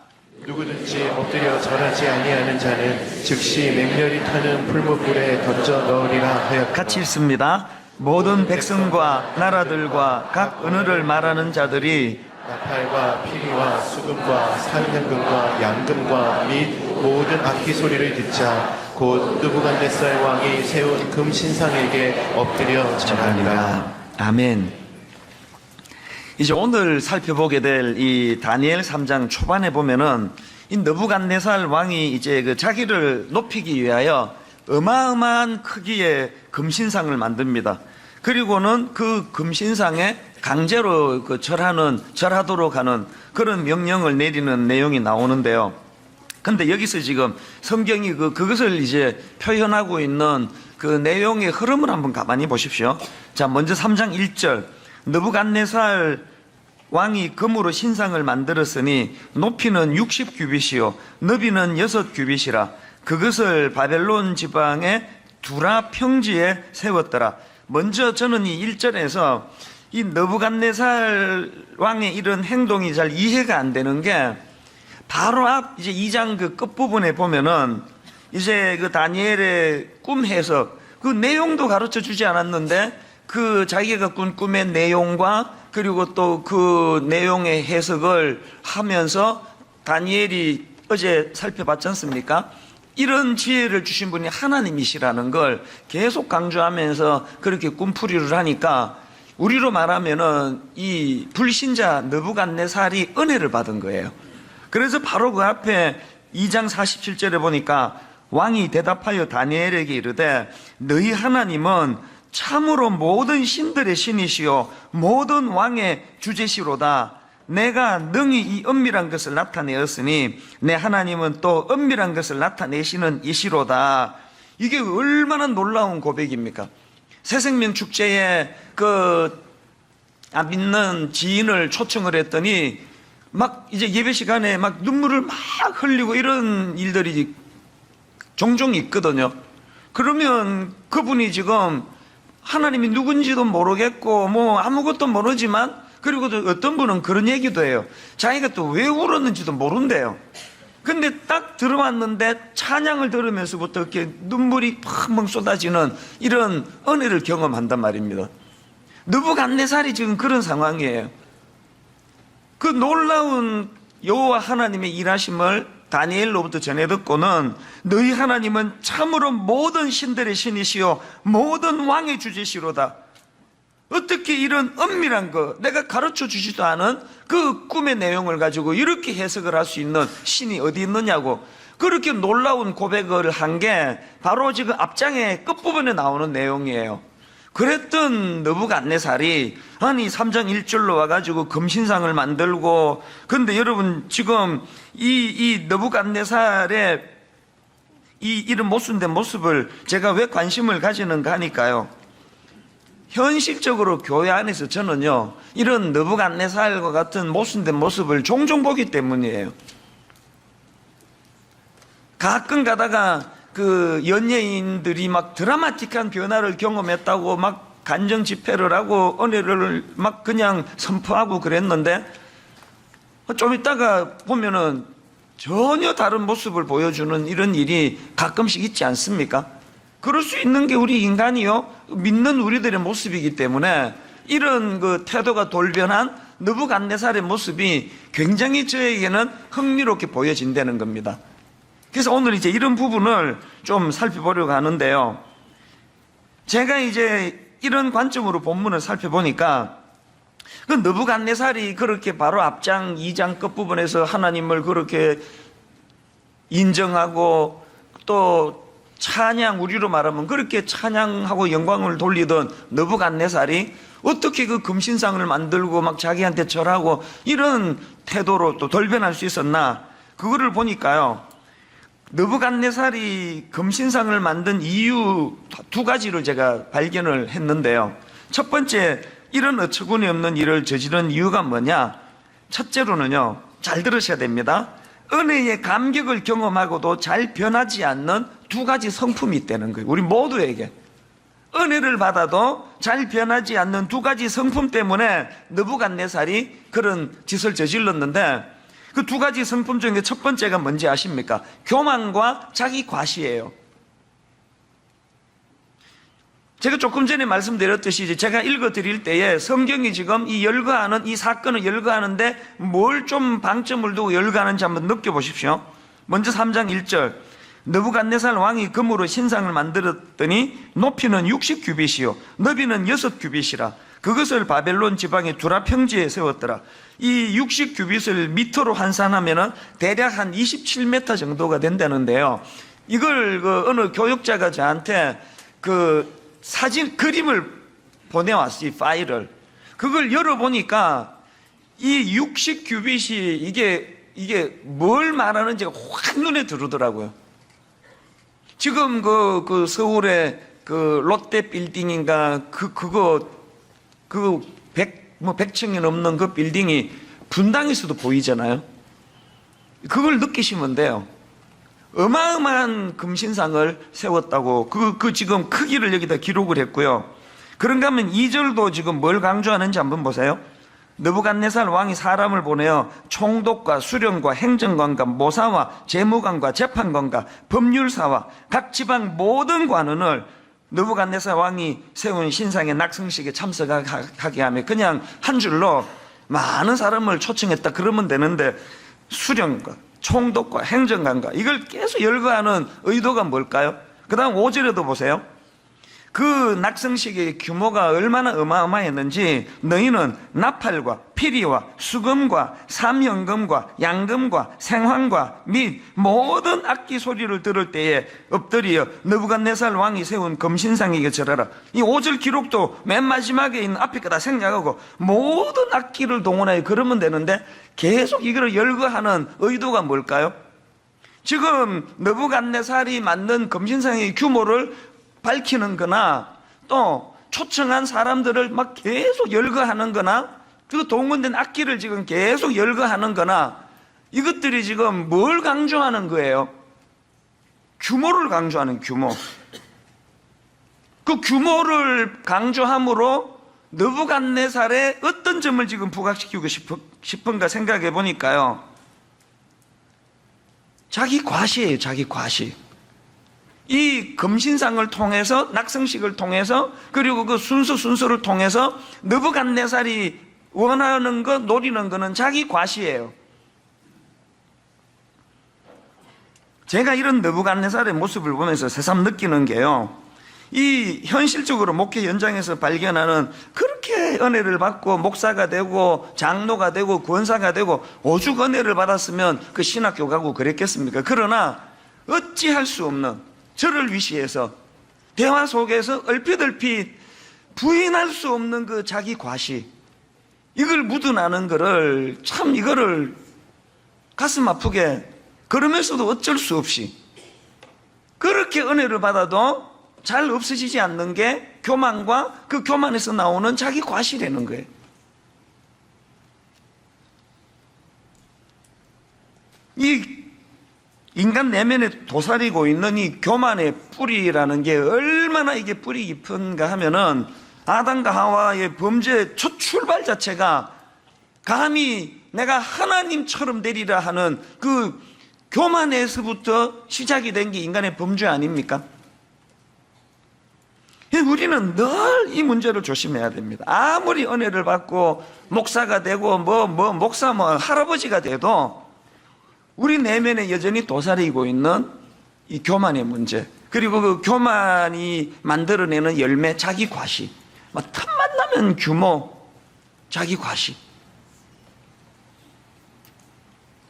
누구든지 엎드려 절하지 아니하는 자는 즉시 맹렬히 타는 풀무불에 던져 넣으리라 하였다. 같이 읽습니다. 모든 백성과 나라들과 각 언어를 말하는 자들이 나팔과 피리와 수금과 삼현금과 양금과 및 모든 악기 소리를 듣자 곧 느부갓네살 왕이 세운 금신상에게 엎드려 절하리라. 아멘. 이제 오늘 살펴보게 될 이 다니엘 3장 초반에 보면은 이 느부갓네살 왕이 이제 그 자기를 높이기 위하여 어마어마한 크기의 금신상을 만듭니다. 그리고는 그 금신상에 강제로 그 절하도록 하는 그런 명령을 내리는 내용이 나오는데요. 근데 여기서 지금 성경이 그것을 이제 표현하고 있는 그 내용의 흐름을 한번 가만히 보십시오. 자, 먼저 3장 1절. 느부갓네살 왕이 금으로 신상을 만들었으니 높이는 60규빗이요 너비는 6규빗이라 그것을 바벨론 지방의 두라 평지에 세웠더라. 먼저 저는 이 1절에서 이 느부갓네살 왕의 이런 행동이 잘 이해가 안 되는 게 바로 앞 이제 2장 그 끝부분에 보면은 이제 그 다니엘의 꿈 해석 그 내용도 가르쳐 주지 않았는데 그 자기가 꾼 꿈의 내용과 그리고 또 그 내용의 해석을 하면서 다니엘이 어제 살펴봤지 않습니까? 이런 지혜를 주신 분이 하나님이시라는 걸 계속 강조하면서 그렇게 꿈풀이를 하니까 우리로 말하면은 이 불신자 느부갓네살이 은혜를 받은 거예요. 그래서 바로 그 앞에 2장 47절에 보니까 왕이 대답하여 다니엘에게 이르되 너희 하나님은 참으로 모든 신들의 신이시요 모든 왕의 주제시로다. 내가 능히 이 은밀한 것을 나타내었으니 내 하나님은 또 은밀한 것을 나타내시는 이시로다. 이게 얼마나 놀라운 고백입니까? 새생명 축제에 믿는 지인을 초청을 했더니 막 이제 예배 시간에 막 눈물을 막 흘리고 이런 일들이 종종 있거든요. 그러면 그분이 지금 하나님이 누군지도 모르겠고 뭐 아무것도 모르지만 그리고 또 어떤 분은 그런 얘기도 해요. 자기가 또 왜 울었는지도 모른대요. 근데 딱 들어왔는데 찬양을 들으면서부터 이렇게 눈물이 펑펑 쏟아지는 이런 은혜를 경험한단 말입니다. 느부갓네살이 지금 그런 상황이에요. 그 놀라운 여호와 하나님의 일하심을 다니엘로부터 전해 듣고는 너희 하나님은 참으로 모든 신들의 신이시요 모든 왕의 주제시로다. 어떻게 이런 은밀한 거 내가 가르쳐 주지도 않은 그 꿈의 내용을 가지고 이렇게 해석을 할 수 있는 신이 어디 있느냐고 그렇게 놀라운 고백을 한 게 바로 지금 앞장의 끝부분에 나오는 내용이에요. 그랬던 느부갓네살이 아니 3장 1절로 와가지고 금신상을 만들고 근데 여러분 지금 이 느부갓네살의 이런 모순된 모습을 제가 왜 관심을 가지는가 하니까요. 현실적으로 교회 안에서 저는요 이런 느부갓네살과 같은 모순된 모습을 종종 보기 때문이에요. 가끔 가다가 그 연예인들이 막 드라마틱한 변화를 경험했다고 막 간정 집회를 하고 은혜를 막 그냥 선포하고 그랬는데 좀 있다가 보면은 전혀 다른 모습을 보여주는 이런 일이 가끔씩 있지 않습니까? 그럴 수 있는 게 우리 인간이요 믿는 우리들의 모습이기 때문에 이런 그 태도가 돌변한 느부갓네살의 모습이 굉장히 저에게는 흥미롭게 보여진다는 겁니다. 그래서 오늘 이제 이런 부분을 좀 살펴보려고 하는데요. 제가 이제 이런 관점으로 본문을 살펴보니까 그 느부갓네살이 그렇게 바로 앞장 2장 끝부분에서 하나님을 그렇게 인정하고 또 찬양 우리로 말하면 그렇게 찬양하고 영광을 돌리던 느부갓네살이 어떻게 그 금신상을 만들고 막 자기한테 절하고 이런 태도로 또 돌변할 수 있었나 그거를 보니까요. 느부갓네살이 금신상을 만든 이유 두 가지를 제가 발견을 했는데요. 첫 번째 이런 어처구니 없는 일을 저지른 이유가 뭐냐? 첫째로는요. 잘 들으셔야 됩니다. 은혜의 감격을 경험하고도 잘 변하지 않는 두 가지 성품이 있다는 거예요. 우리 모두에게 은혜를 받아도 잘 변하지 않는 두 가지 성품 때문에 느부갓네살이 그런 짓을 저질렀는데 그 두 가지 성품 중에 첫 번째가 뭔지 아십니까? 교만과 자기 과시예요. 제가 조금 전에 말씀드렸듯이 제가 읽어드릴 때에 성경이 지금 이 열거하는 이 사건을 열거하는데 뭘 좀 방점을 두고 열거하는지 한번 느껴보십시오. 먼저 3장 1절 느부갓네살 왕이 금으로 신상을 만들었더니 높이는 60규빗이요 너비는 6규빗이라 그것을 바벨론 지방의 두라 평지에 세웠더라. 이 60규빗을 미터로 환산하면 대략 한 27m 정도가 된다는데요. 이걸 그 어느 교육자가 저한테 그 사진 그림을 보내왔어요. 이 파일을. 그걸 열어보니까 이 60규빗이 이게 뭘 말하는지가 확 눈에 들어오더라고요. 지금 그 서울의 그 롯데 빌딩인가 그거 100층이 넘는 그 빌딩이 분당에서도 보이잖아요. 그걸 느끼시면 돼요. 어마어마한 금신상을 세웠다고 그 지금 크기를 여기다 기록을 했고요. 그런가 하면 2절도 지금 뭘 강조하는지 한번 보세요. 느부갓네살 왕이 사람을 보내어 총독과 수령과 행정관과 모사와 재무관과 재판관과 법률사와 각 지방 모든 관원을 느부갓네살 왕이 세운 신상의 낙성식에 참석하게 하며 그냥 한 줄로 많은 사람을 초청했다 그러면 되는데 수령과 총독과 행정관과 이걸 계속 열거하는 의도가 뭘까요? 그 다음 5절에도 보세요. 그 낙성식의 규모가 얼마나 어마어마했는지 너희는 나팔과 피리와 수금과 삼현금과 양금과 생황과 및 모든 악기 소리를 들을 때에 엎드려 느부갓네살 왕이 세운 금신상에게 절하라. 이 5절 기록도 맨 마지막에 있는 앞에 거 다 생략하고 모든 악기를 동원하여 그러면 되는데 계속 이걸 열거하는 의도가 뭘까요? 지금 느부갓네살이 만든 금신상의 규모를 밝히는 거나 또 초청한 사람들을 막 계속 열거하는 거나 그 동원된 악기를 지금 계속 열거하는 거나 이것들이 지금 뭘 강조하는 거예요? 규모를 강조하는 규모. 그 규모를 강조함으로 느부갓네살의 어떤 점을 지금 부각시키고 싶은가 생각해 보니까요. 자기 과시예요, 자기 과시. 이 금신상을 통해서 낙성식을 통해서 그리고 그 순서를 통해서 느부갓네살이 원하는 것 노리는 것은 자기 과시예요. 제가 이런 느부갓네살의 모습을 보면서 새삼 느끼는 게요, 이 현실적으로 목회 현장에서 발견하는 그렇게 은혜를 받고 목사가 되고 장로가 되고 권사가 되고 오죽 은혜를 받았으면 그 신학교 가고 그랬겠습니까? 그러나 어찌할 수 없는 저를 위시해서 대화 속에서 얼핏 부인할 수 없는 그 자기 과시, 이걸 묻어나는 거를 참 이거를 가슴 아프게, 그러면서도 어쩔 수 없이 그렇게 은혜를 받아도 잘 없어지지 않는 게 교만과 그 교만에서 나오는 자기 과시라는 거예요. 이 인간 내면에 도사리고 있는 이 교만의 뿌리라는 게 얼마나 이게 뿌리 깊은가 하면은 아담과 하와의 범죄의 첫 출발 자체가 감히 내가 하나님처럼 되리라 하는 그 교만에서부터 시작이 된 게 인간의 범죄 아닙니까? 우리는 늘 이 문제를 조심해야 됩니다. 아무리 은혜를 받고 목사가 되고 목사 할아버지가 돼도 우리 내면에 여전히 도사리고 있는 이 교만의 문제, 그리고 그 교만이 만들어내는 열매, 자기 과시, 틈만 나면 규모, 자기 과시.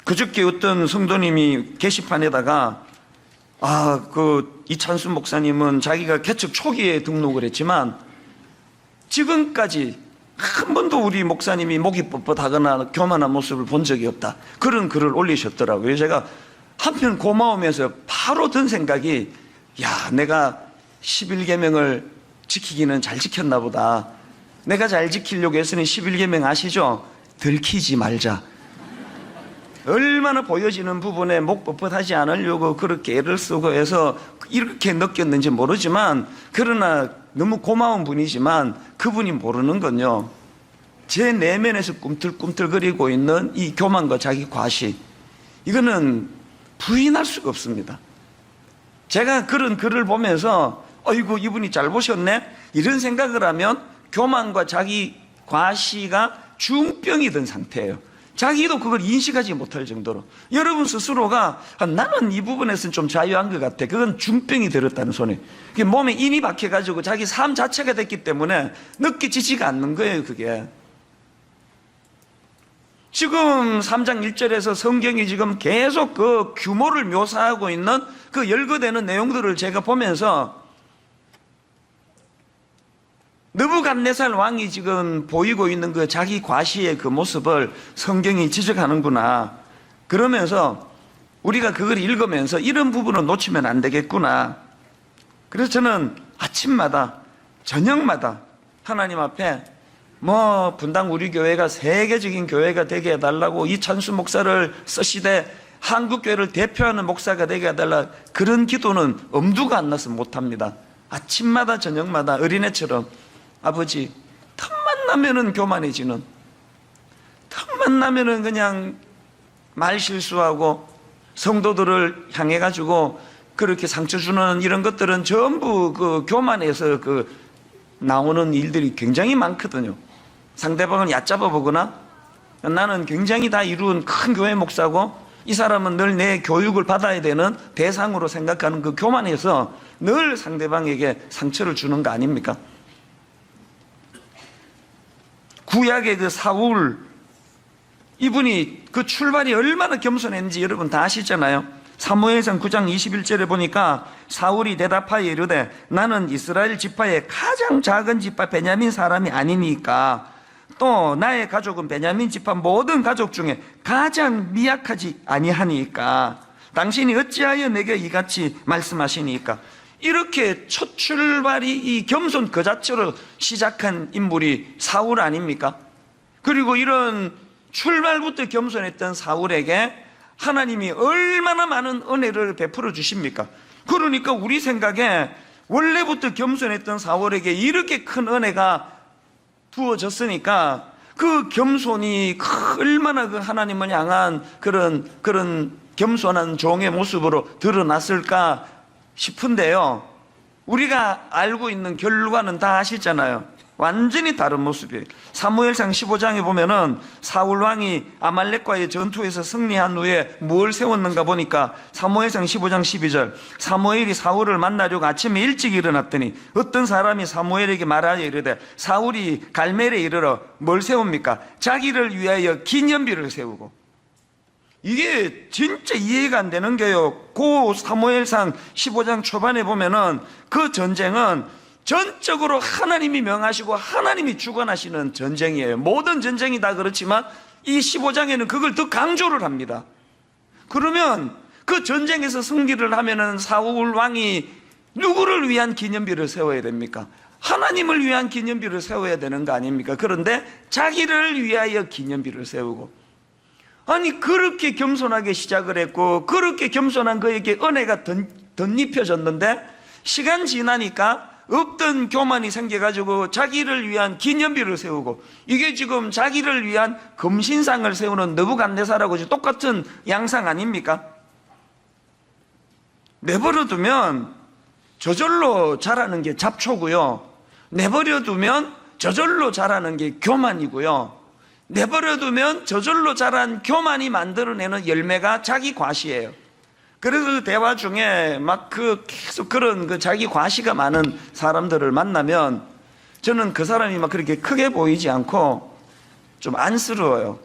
그저께 어떤 성도님이 게시판에다가 이찬수 목사님은 자기가 개척 초기에 등록을 했지만 지금까지 한 번도 우리 목사님이 목이 뻣뻣하거나 교만한 모습을 본 적이 없다, 그런 글을 올리셨더라고요. 제가 한편 고마우면서 바로 든 생각이, 내가 11계명을 지키기는 잘 지켰나 보다. 내가 잘 지키려고 했으니 11계명 아시죠? 들키지 말자. 얼마나 보여지는 부분에 목 뻣뻣하지 않으려고 그렇게 애를 쓰고 해서 이렇게 느꼈는지 모르지만, 그러나 너무 고마운 분이지만 그분이 모르는 건요, 제 내면에서 꿈틀꿈틀거리고 있는 이 교만과 자기 과시, 이거는 부인할 수가 없습니다. 제가 그런 글을 보면서 어이구 이분이 잘 보셨네 이런 생각을 하면 교만과 자기 과시가 중병이 든 상태예요. 자기도 그걸 인식하지 못할 정도로. 여러분 스스로가 나는 이 부분에서는 좀 자유한 것 같아, 그건 중병이 들었다는 소리. 몸에 인이 박혀가지고 자기 삶 자체가 됐기 때문에 느껴지지가 않는 거예요. 그게 지금 3장 1절에서 성경이 지금 계속 그 규모를 묘사하고 있는 그 열거되는 내용들을 제가 보면서 느부갓네살 왕이 지금 보이고 있는 그 자기 과시의 그 모습을 성경이 지적하는구나. 그러면서 우리가 그걸 읽으면서 이런 부분을 놓치면 안 되겠구나. 그래서 저는 아침마다 저녁마다 하나님 앞에 분당 우리 교회가 세계적인 교회가 되게 해달라고 이찬수 목사를 쓰시되 한국교회를 대표하는 목사가 되게 해달라, 그런 기도는 엄두가 안 나서 못합니다. 아침마다 저녁마다 어린애처럼 아버지 틈만 나면은 교만해지는, 만나면은 그냥 말 실수하고 성도들을 향해 가지고 그렇게 상처 주는 이런 것들은 전부 그 교만에서 그 나오는 일들이 굉장히 많거든요. 상대방을 얕잡아 보거나 나는 굉장히 다 이룬 큰 교회 목사고 이 사람은 늘 내 교육을 받아야 되는 대상으로 생각하는 그 교만에서 늘 상대방에게 상처를 주는 거 아닙니까? 구약의 그 사울, 이분이 그 출발이 얼마나 겸손했는지 여러분 다 아시잖아요. 사무엘상 9장 21절에 보니까 사울이 대답하여 이르되 나는 이스라엘 지파의 가장 작은 지파 베냐민 사람이 아니니까 또 나의 가족은 베냐민 지파 모든 가족 중에 가장 미약하지 아니하니까 당신이 어찌하여 내게 이같이 말씀하시니까. 이렇게 첫 출발이 이 겸손 그 자체로 시작한 인물이 사울 아닙니까? 그리고 이런 출발부터 겸손했던 사울에게 하나님이 얼마나 많은 은혜를 베풀어 주십니까? 그러니까 우리 생각에 원래부터 겸손했던 사울에게 이렇게 큰 은혜가 부어졌으니까 그 겸손이 얼마나 그 하나님을 향한 그런 겸손한 종의 모습으로 드러났을까 싶은데요. 우리가 알고 있는 결과는 다 아시잖아요. 완전히 다른 모습이에요. 사무엘상 15장에 보면은 사울 왕이 아말렉과의 전투에서 승리한 후에 뭘 세웠는가 보니까 사무엘상 15장 12절 사무엘이 사울을 만나려고 아침에 일찍 일어났더니 어떤 사람이 사무엘에게 말하여 이르되 사울이 갈멜에 이르러 뭘 세웁니까? 자기를 위하여 기념비를 세우고. 이게 진짜 이해가 안 되는 게요. 그 사무엘상 15장 초반에 보면은 그 전쟁은 전적으로 하나님이 명하시고 하나님이 주관하시는 전쟁이에요. 모든 전쟁이 다 그렇지만 이 15장에는 그걸 더 강조를 합니다. 그러면 그 전쟁에서 승리를 하면은 사울 왕이 누구를 위한 기념비를 세워야 됩니까? 하나님을 위한 기념비를 세워야 되는 거 아닙니까? 그런데 자기를 위하여 기념비를 세우고. 아니 그렇게 겸손하게 시작을 했고 그렇게 겸손한 그에게 은혜가 덧입혀졌는데 시간 지나니까 없던 교만이 생겨가지고 자기를 위한 기념비를 세우고, 이게 지금 자기를 위한 금신상을 세우는 느부갓네살하고 똑같은 양상 아닙니까? 내버려두면 저절로 자라는 게 잡초고요, 내버려두면 저절로 자라는 게 교만이고요, 내버려두면 저절로 자란 교만이 만들어내는 열매가 자기 과시예요. 그래서 대화 중에 막 계속 그런 자기 과시가 많은 사람들을 만나면 저는 그 사람이 막 그렇게 크게 보이지 않고 좀 안쓰러워요.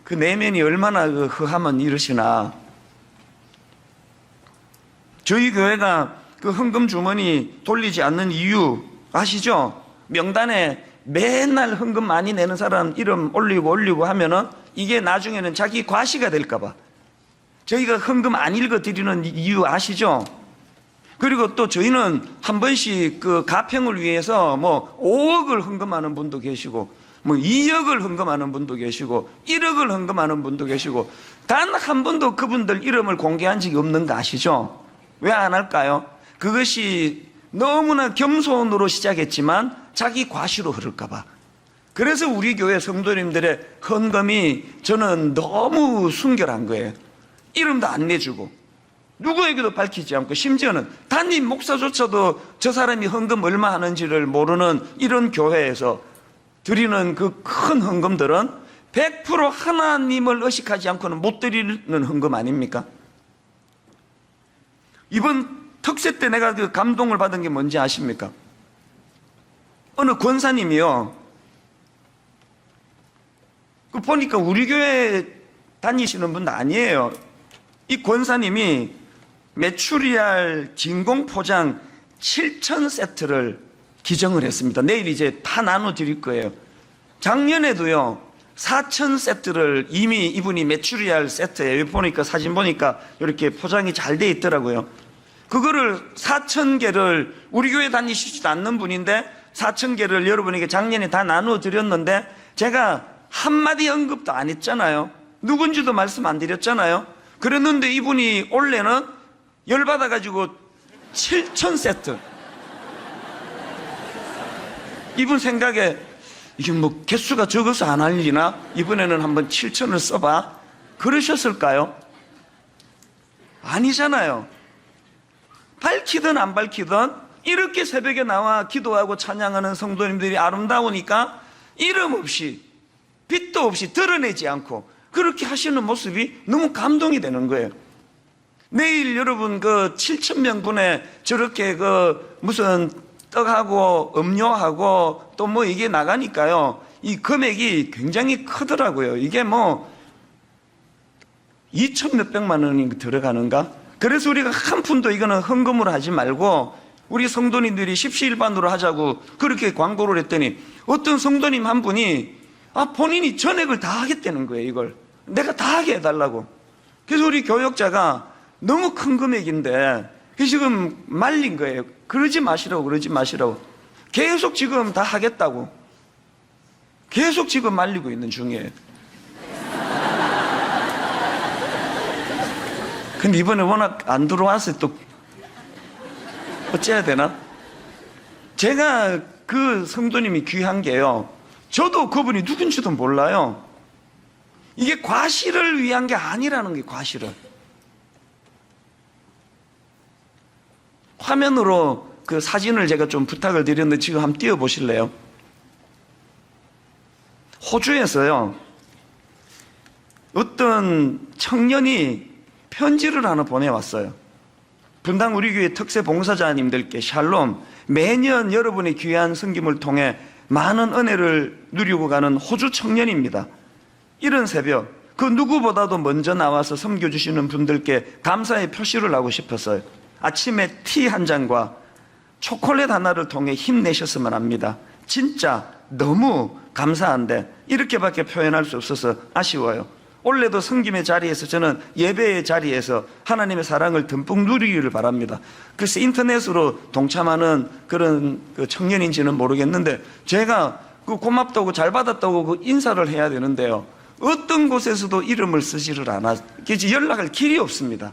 그 내면이 얼마나 허하면 이러시나. 저희 교회가 그 헌금 주머니 돌리지 않는 이유 아시죠? 명단에 맨날 헌금 많이 내는 사람 이름 올리고 하면은 이게 나중에는 자기 과시가 될까봐 저희가 헌금 안 읽어드리는 이유 아시죠? 그리고 또 저희는 한 번씩 그 가평을 위해서 뭐 5억을 헌금하는 분도 계시고 뭐 2억을 헌금하는 분도 계시고 1억을 헌금하는 분도 계시고 단 한 번도 그분들 이름을 공개한 적이 없는 거 아시죠? 왜 안 할까요? 그것이 너무나 겸손으로 시작했지만 자기 과시로 흐를까봐. 그래서 우리 교회 성도님들의 헌금이 저는 너무 순결한 거예요. 이름도 안 내주고 누구에게도 밝히지 않고 심지어는 담임 목사조차도 저 사람이 헌금 얼마 하는지를 모르는 이런 교회에서 드리는 그 큰 헌금들은 100% 하나님을 의식하지 않고는 못 드리는 헌금 아닙니까? 이번 특세 때 내가 그 감동을 받은 게 뭔지 아십니까? 어느 권사님이요, 그 보니까 우리 교회 다니시는 분도 아니에요. 이 권사님이 메추리알 진공 포장 7,000세트를 기증을 했습니다. 내일 이제 다 나눠 드릴 거예요. 작년에도요 4,000세트를 이미 이분이 메추리알 세트에 여기 보니까 사진 보니까 이렇게 포장이 잘 돼 있더라고요. 그거를 4,000개를 우리 교회 다니시지도 않는 분인데 4,000개를 여러분에게 작년에 다 나눠 드렸는데 제가 한마디 언급도 안 했잖아요. 누군지도 말씀 안 드렸잖아요. 그랬는데 이분이 올해는 열받아가지고 7,000세트. 이분 생각에 이게 뭐 개수가 적어서 안 알리나? 이번에는 한번 7천을 써봐. 그러셨을까요? 아니잖아요. 밝히든 안 밝히든 이렇게 새벽에 나와 기도하고 찬양하는 성도님들이 아름다우니까 이름 없이 빛도 없이 드러내지 않고 그렇게 하시는 모습이 너무 감동이 되는 거예요. 내일 여러분 그 7,000명 분에 저렇게 그 무슨 떡하고 음료하고 또 뭐 이게 나가니까요. 이 금액이 굉장히 크더라고요. 이게 뭐 2천 몇백만 원이 들어가는가? 그래서 우리가 한 푼도 이거는 헌금으로 하지 말고 우리 성도님들이 십시일반으로 하자고 그렇게 광고를 했더니 어떤 성도님 한 분이 본인이 전액을 다 하겠다는 거예요. 이걸 내가 다 하게 해달라고. 그래서 우리 교역자가 너무 큰 금액인데 지금 말린 거예요. 그러지 마시라고. 계속 지금 다 하겠다고 계속 지금 말리고 있는 중이에요. 근데 이번에 워낙 안 들어와서 또 어째야 되나? 제가 그 성도님이 귀한 게요, 저도 그분이 누군지도 몰라요. 이게 과실을 위한 게 아니라는 게 과실을. 화면으로 그 사진을 제가 좀 부탁을 드렸는데 지금 한번 띄워보실래요? 호주에서요 어떤 청년이 편지를 하나 보내왔어요. 분당 우리 교회 특세 봉사자님들께 샬롬, 매년 여러분의 귀한 섬김을 통해 많은 은혜를 누리고 가는 호주 청년입니다. 이런 새벽 그 누구보다도 먼저 나와서 섬겨주시는 분들께 감사의 표시를 하고 싶었어요. 아침에 티 한 잔과 초콜릿 하나를 통해 힘내셨으면 합니다. 진짜 너무 감사한데 이렇게밖에 표현할 수 없어서 아쉬워요. 올해도 섬김의 자리에서 저는 예배의 자리에서 하나님의 사랑을 듬뿍 누리기를 바랍니다. 글쎄 인터넷으로 동참하는 그런 그 청년인지는 모르겠는데 제가 그 고맙다고 잘 받았다고 그 인사를 해야 되는데요, 어떤 곳에서도 이름을 쓰지를 않아. 그래서 연락할 길이 없습니다.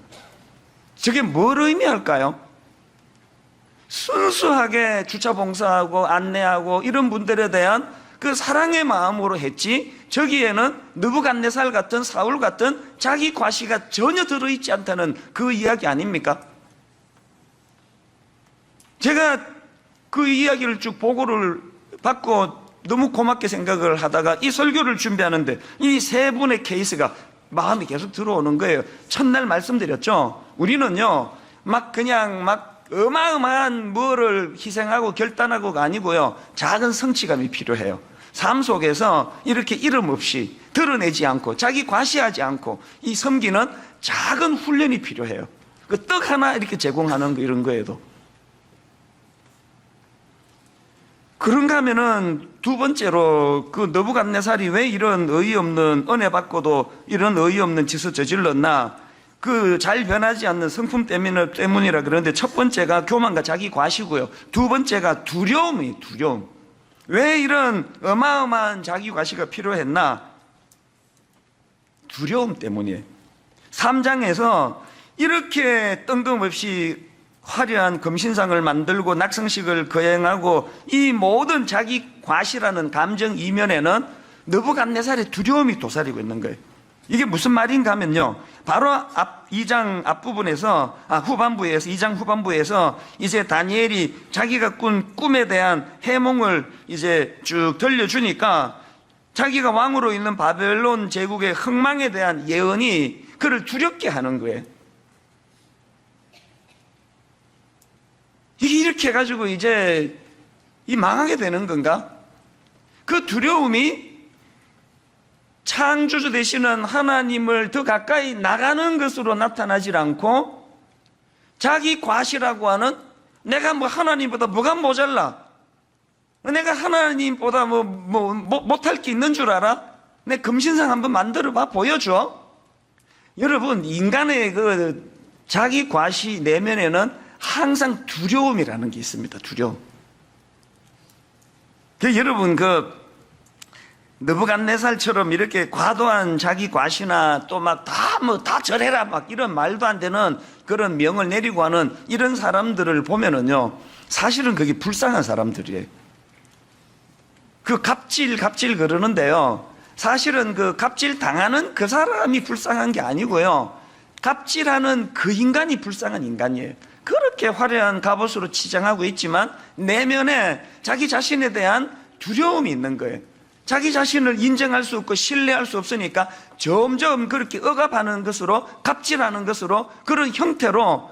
저게 뭘 의미할까요? 순수하게 주차 봉사하고 안내하고 이런 분들에 대한 그 사랑의 마음으로 했지, 저기에는 느부갓네살 같은 사울 같은 자기 과시가 전혀 들어있지 않다는 그 이야기 아닙니까? 제가 그 이야기를 쭉 보고를 받고 너무 고맙게 생각을 하다가 이 설교를 준비하는데 이 세 분의 케이스가 마음이 계속 들어오는 거예요. 첫날 말씀드렸죠. 우리는요 그냥 어마어마한 뭐를 희생하고 결단하고가 아니고요, 작은 성취감이 필요해요. 삶 속에서 이렇게 이름 없이 드러내지 않고 자기 과시하지 않고 이 섬기는 작은 훈련이 필요해요. 그 떡 하나 이렇게 제공하는 거 이런 거에도. 그런가 하면은 두 번째로 그 느부갓네살이 왜 이런 어이없는, 은혜 받고도 이런 어이없는 짓을 저질렀나, 그 잘 변하지 않는 성품 때문이라 그러는데 첫 번째가 교만과 자기 과시고요, 두 번째가 두려움. 왜 이런 어마어마한 자기 과시가 필요했나? 두려움 때문이에요. 3장에서 이렇게 뜬금없이 화려한 금신상을 만들고 낙성식을 거행하고 이 모든 자기 과시라는 감정 이면에는 느부갓네살의 두려움이 도사리고 있는 거예요. 이게 무슨 말인가 하면요, 바로 2장 앞부분에서 후반부에서 2장 후반부에서 이제 다니엘이 자기가 꾼 꿈에 대한 해몽을 이제 쭉 들려주니까 자기가 왕으로 있는 바벨론 제국의 흥망에 대한 예언이 그를 두렵게 하는 거예요. 이게 이렇게 해가지고 이제 이 망하게 되는 건가? 그 두려움이 창조주 되시는 하나님을 더 가까이 나가는 것으로 나타나질 않고 자기 과시라고 하는, 내가 뭐 하나님보다 뭐가 모자라, 내가 하나님보다 못할 게 있는 줄 알아? 내 금신상 한번 만들어봐, 보여줘. 여러분, 인간의 그 자기 과시 내면에는 항상 두려움이라는 게 있습니다. 두려움. 여러분 느부갓네살처럼 이렇게 과도한 자기 과시나 또 다 절해라 이런 말도 안 되는 그런 명을 내리고 하는 이런 사람들을 보면은요, 사실은 그게 불쌍한 사람들이에요. 그 갑질 그러는데요. 사실은 그 갑질 당하는 그 사람이 불쌍한 게 아니고요. 갑질하는 그 인간이 불쌍한 인간이에요. 그렇게 화려한 갑옷으로 치장하고 있지만 내면에 자기 자신에 대한 두려움이 있는 거예요. 자기 자신을 인정할 수 없고 신뢰할 수 없으니까 점점 그렇게 억압하는 것으로, 갑질하는 것으로, 그런 형태로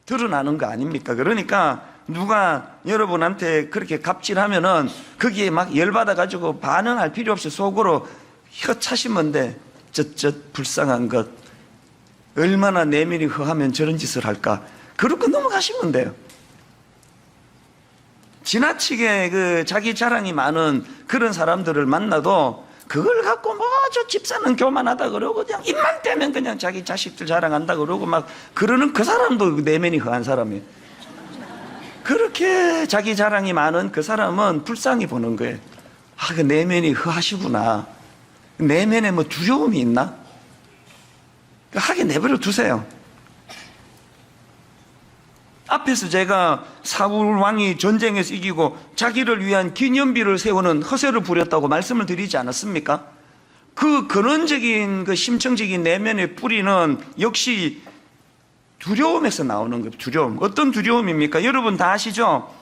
드러나는 거 아닙니까? 그러니까 누가 여러분한테 그렇게 갑질하면은 거기에 막 열받아가지고 반응할 필요 없이 속으로 혀 차시면 돼. 쯧쯧 불쌍한 것. 얼마나 내면이 허하면 저런 짓을 할까. 그렇게 넘어가시면 돼요. 지나치게 그 자기 자랑이 많은 그런 사람들을 만나도 그걸 갖고 뭐 저 집사는 교만하다 그러고 그냥 입만 떼면 그냥 자기 자식들 자랑한다 그러고 막 그러는 그 사람도 내면이 허한 사람이에요. 그렇게 자기 자랑이 많은 그 사람은 불쌍히 보는 거예요. 아, 그 내면이 허하시구나. 내면에 뭐 두려움이 있나? 하게 내버려 두세요. 앞에서 제가 사울 왕이 전쟁에서 이기고 자기를 위한 기념비를 세우는 허세를 부렸다고 말씀을 드리지 않았습니까? 그 근원적인 그 심층적인 내면의 뿌리는 역시 두려움에서 나오는 거예요. 두려움. 어떤 두려움입니까? 여러분 다 아시죠?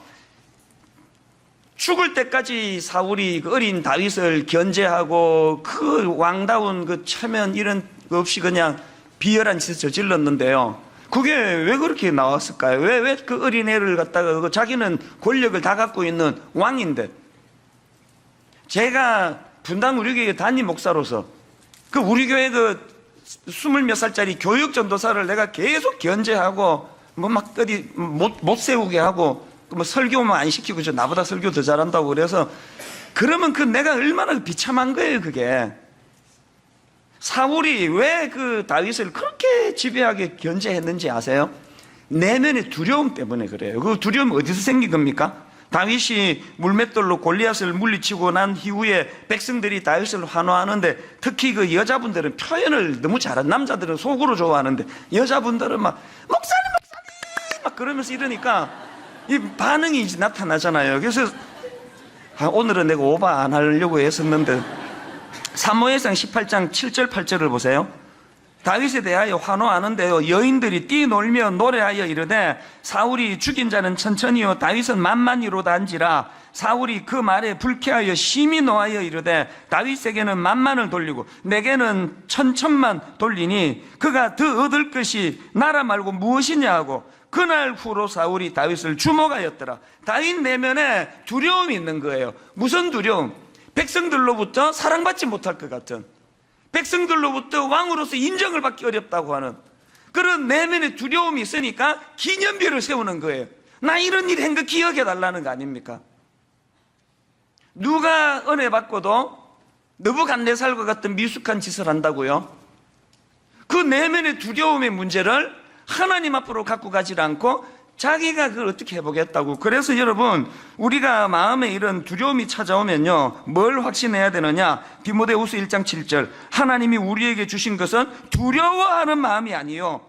죽을 때까지 사울이 그 어린 다윗을 견제하고 그 왕다운 그 체면 이런 거 없이 그냥 비열한 짓을 저질렀는데요. 그게 왜 그렇게 나왔을까요? 왜 그 어린애를 갖다가 자기는 권력을 다 갖고 있는 왕인데. 제가 분당 우리 교회 담임 목사로서 그 우리 교회 그 20몇 살짜리 교육 전도사를 내가 계속 견제하고 뭐 막 어디 못 세우게 하고 뭐 설교만 안 시키고 저 나보다 설교 더 잘한다고 그래서 그러면 그 내가 얼마나 비참한 거예요, 그게. 사울이 왜 그 다윗을 그렇게 지배하게 견제했는지 아세요? 내면의 두려움 때문에 그래요. 그 두려움 어디서 생긴 겁니까? 다윗이 물맷돌로 골리앗을 물리치고 난 이후에 백성들이 다윗을 환호하는데 특히 그 여자분들은 표현을 너무 잘한, 남자들은 속으로 좋아하는데 여자분들은 막 목사님 막 그러면서 이러니까 이 반응이 이제 나타나잖아요. 그래서 오늘은 내가 오바 안 하려고 했었는데 사무엘상 18장 7절 8절을 보세요. 다윗에 대하여 환호하는데요, 여인들이 뛰놀며 노래하여 이르되 사울이 죽인 자는 천천히요 다윗은 만만히로다 한지라. 사울이 그 말에 불쾌하여 심히 노하여 이르되 다윗에게는 만만을 돌리고 내게는 천천만 돌리니 그가 더 얻을 것이 나라 말고 무엇이냐 하고 그날 후로 사울이 다윗을 주목하였더라. 다윗 내면에 두려움이 있는 거예요. 무슨 두려움? 백성들로부터 사랑받지 못할 것 같은, 백성들로부터 왕으로서 인정을 받기 어렵다고 하는 그런 내면의 두려움이 있으니까 기념비를 세우는 거예요. 나 이런 일 한 거 기억해 달라는 거 아닙니까? 누가 은혜 받고도 느부갓네살과 같은 미숙한 짓을 한다고요? 그 내면의 두려움의 문제를 하나님 앞으로 갖고 가지 않고 자기가 그걸 어떻게 해보겠다고. 그래서 여러분, 우리가 마음에 이런 두려움이 찾아오면요, 뭘 확신해야 되느냐? 디모데후서 1장 7절 하나님이 우리에게 주신 것은 두려워하는 마음이 아니요,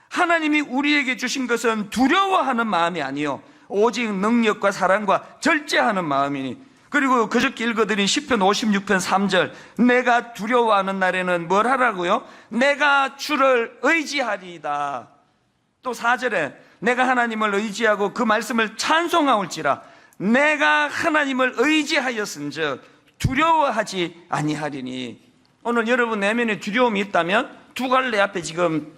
하나님이 우리에게 주신 것은 두려워하는 마음이 아니요 오직 능력과 사랑과 절제하는 마음이니. 그리고 그저께 읽어드린 시편 56편 3절 내가 두려워하는 날에는 뭘 하라고요? 내가 주를 의지하리이다. 또 4절에 내가 하나님을 의지하고 그 말씀을 찬송하올지라. 내가 하나님을 의지하였은즉 두려워하지 아니하리니. 오늘 여러분 내면에 두려움이 있다면 두 갈래 앞에 지금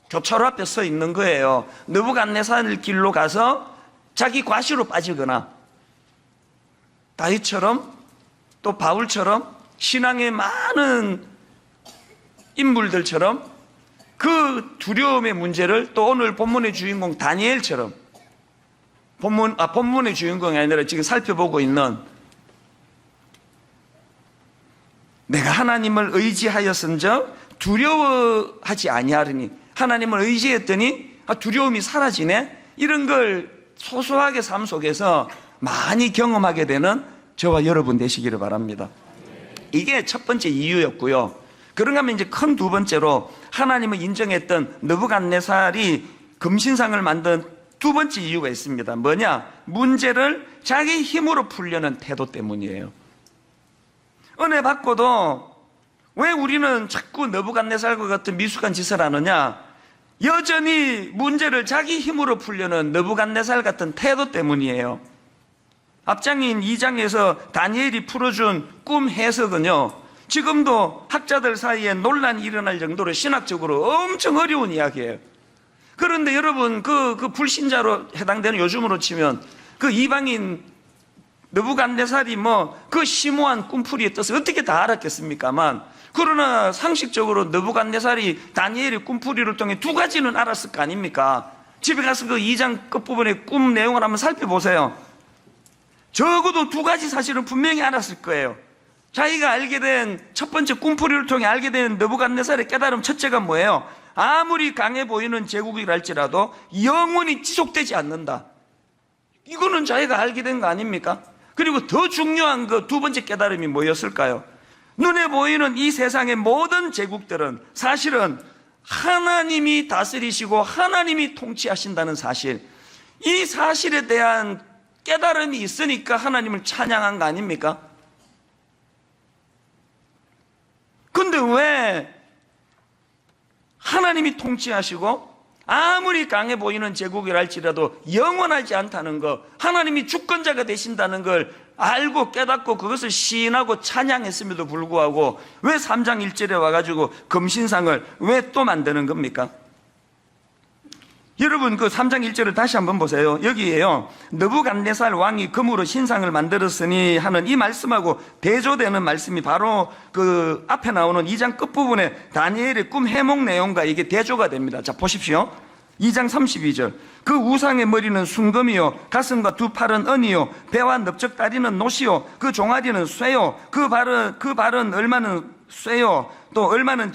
교차로 앞에 서 있는 거예요. 느부갓네살 길로 가서 자기 과시로 빠지거나 다윗처럼 또 바울처럼 신앙의 많은 인물들처럼 그 두려움의 문제를 또 오늘 본문의 주인공 다니엘처럼 본문의 주인공이 아니라 지금 살펴보고 있는 내가 하나님을 의지하였은즉 두려워하지 아니하리니. 하나님을 의지했더니 두려움이 사라지네. 이런 걸 소소하게 삶 속에서 많이 경험하게 되는 저와 여러분 되시기를 바랍니다. 이게 첫 번째 이유였고요. 그런가 하면 이제 큰 두 번째로 하나님을 인정했던 느부갓네살이 금신상을 만든 두 번째 이유가 있습니다. 뭐냐? 문제를 자기 힘으로 풀려는 태도 때문이에요. 은혜 받고도 왜 우리는 자꾸 느부갓네살과 같은 미숙한 짓을 하느냐? 여전히 문제를 자기 힘으로 풀려는 느부갓네살 같은 태도 때문이에요. 앞장인 2장에서 다니엘이 풀어준 꿈 해석은요, 지금도 학자들 사이에 논란이 일어날 정도로 신학적으로 엄청 어려운 이야기예요. 그런데 여러분, 그 불신자로 해당되는 요즘으로 치면 그 이방인 느부갓네살이 그 심오한 꿈풀이의 뜻을 어떻게 다 알았겠습니까만, 그러나 상식적으로 느부갓네살이 다니엘의 꿈풀이를 통해 두 가지는 알았을 거 아닙니까? 집에 가서 그 2장 끝부분의 꿈 내용을 한번 살펴보세요. 적어도 두 가지 사실은 분명히 알았을 거예요. 자기가 알게 된 첫 번째 꿈풀이를 통해 알게 된 느부갓네살의 깨달음 첫째가 뭐예요? 아무리 강해 보이는 제국이랄지라도 영원히 지속되지 않는다. 이거는 자기가 알게 된 거 아닙니까? 그리고 더 중요한 그 두 번째 깨달음이 뭐였을까요? 눈에 보이는 이 세상의 모든 제국들은 사실은 하나님이 다스리시고 하나님이 통치하신다는 사실, 이 사실에 대한 깨달음이 있으니까 하나님을 찬양한 거 아닙니까? 근데 왜 하나님이 통치하시고 아무리 강해 보이는 제국이랄지라도 영원하지 않다는 것, 하나님이 주권자가 되신다는 걸 알고 깨닫고 그것을 시인하고 찬양했음에도 불구하고 왜 3장 1절에 와가지고 금신상을 왜 또 만드는 겁니까? 여러분, 그 3장 1절을 다시 한번 보세요. 여기에요, 느부갓네살 왕이 금으로 신상을 만들었으니 하는 이 말씀하고 대조되는 말씀이 바로 그 앞에 나오는 2장 끝부분에 다니엘의 꿈 해몽 내용과 이게 대조가 됩니다. 자, 보십시오. 2장 32절. 그 우상의 머리는 순금이요, 가슴과 두 팔은 은이요, 배와 넓적 다리는 노시요, 그 종아리는 쇠요, 그 발은 얼마는 쇠요, 또 얼마는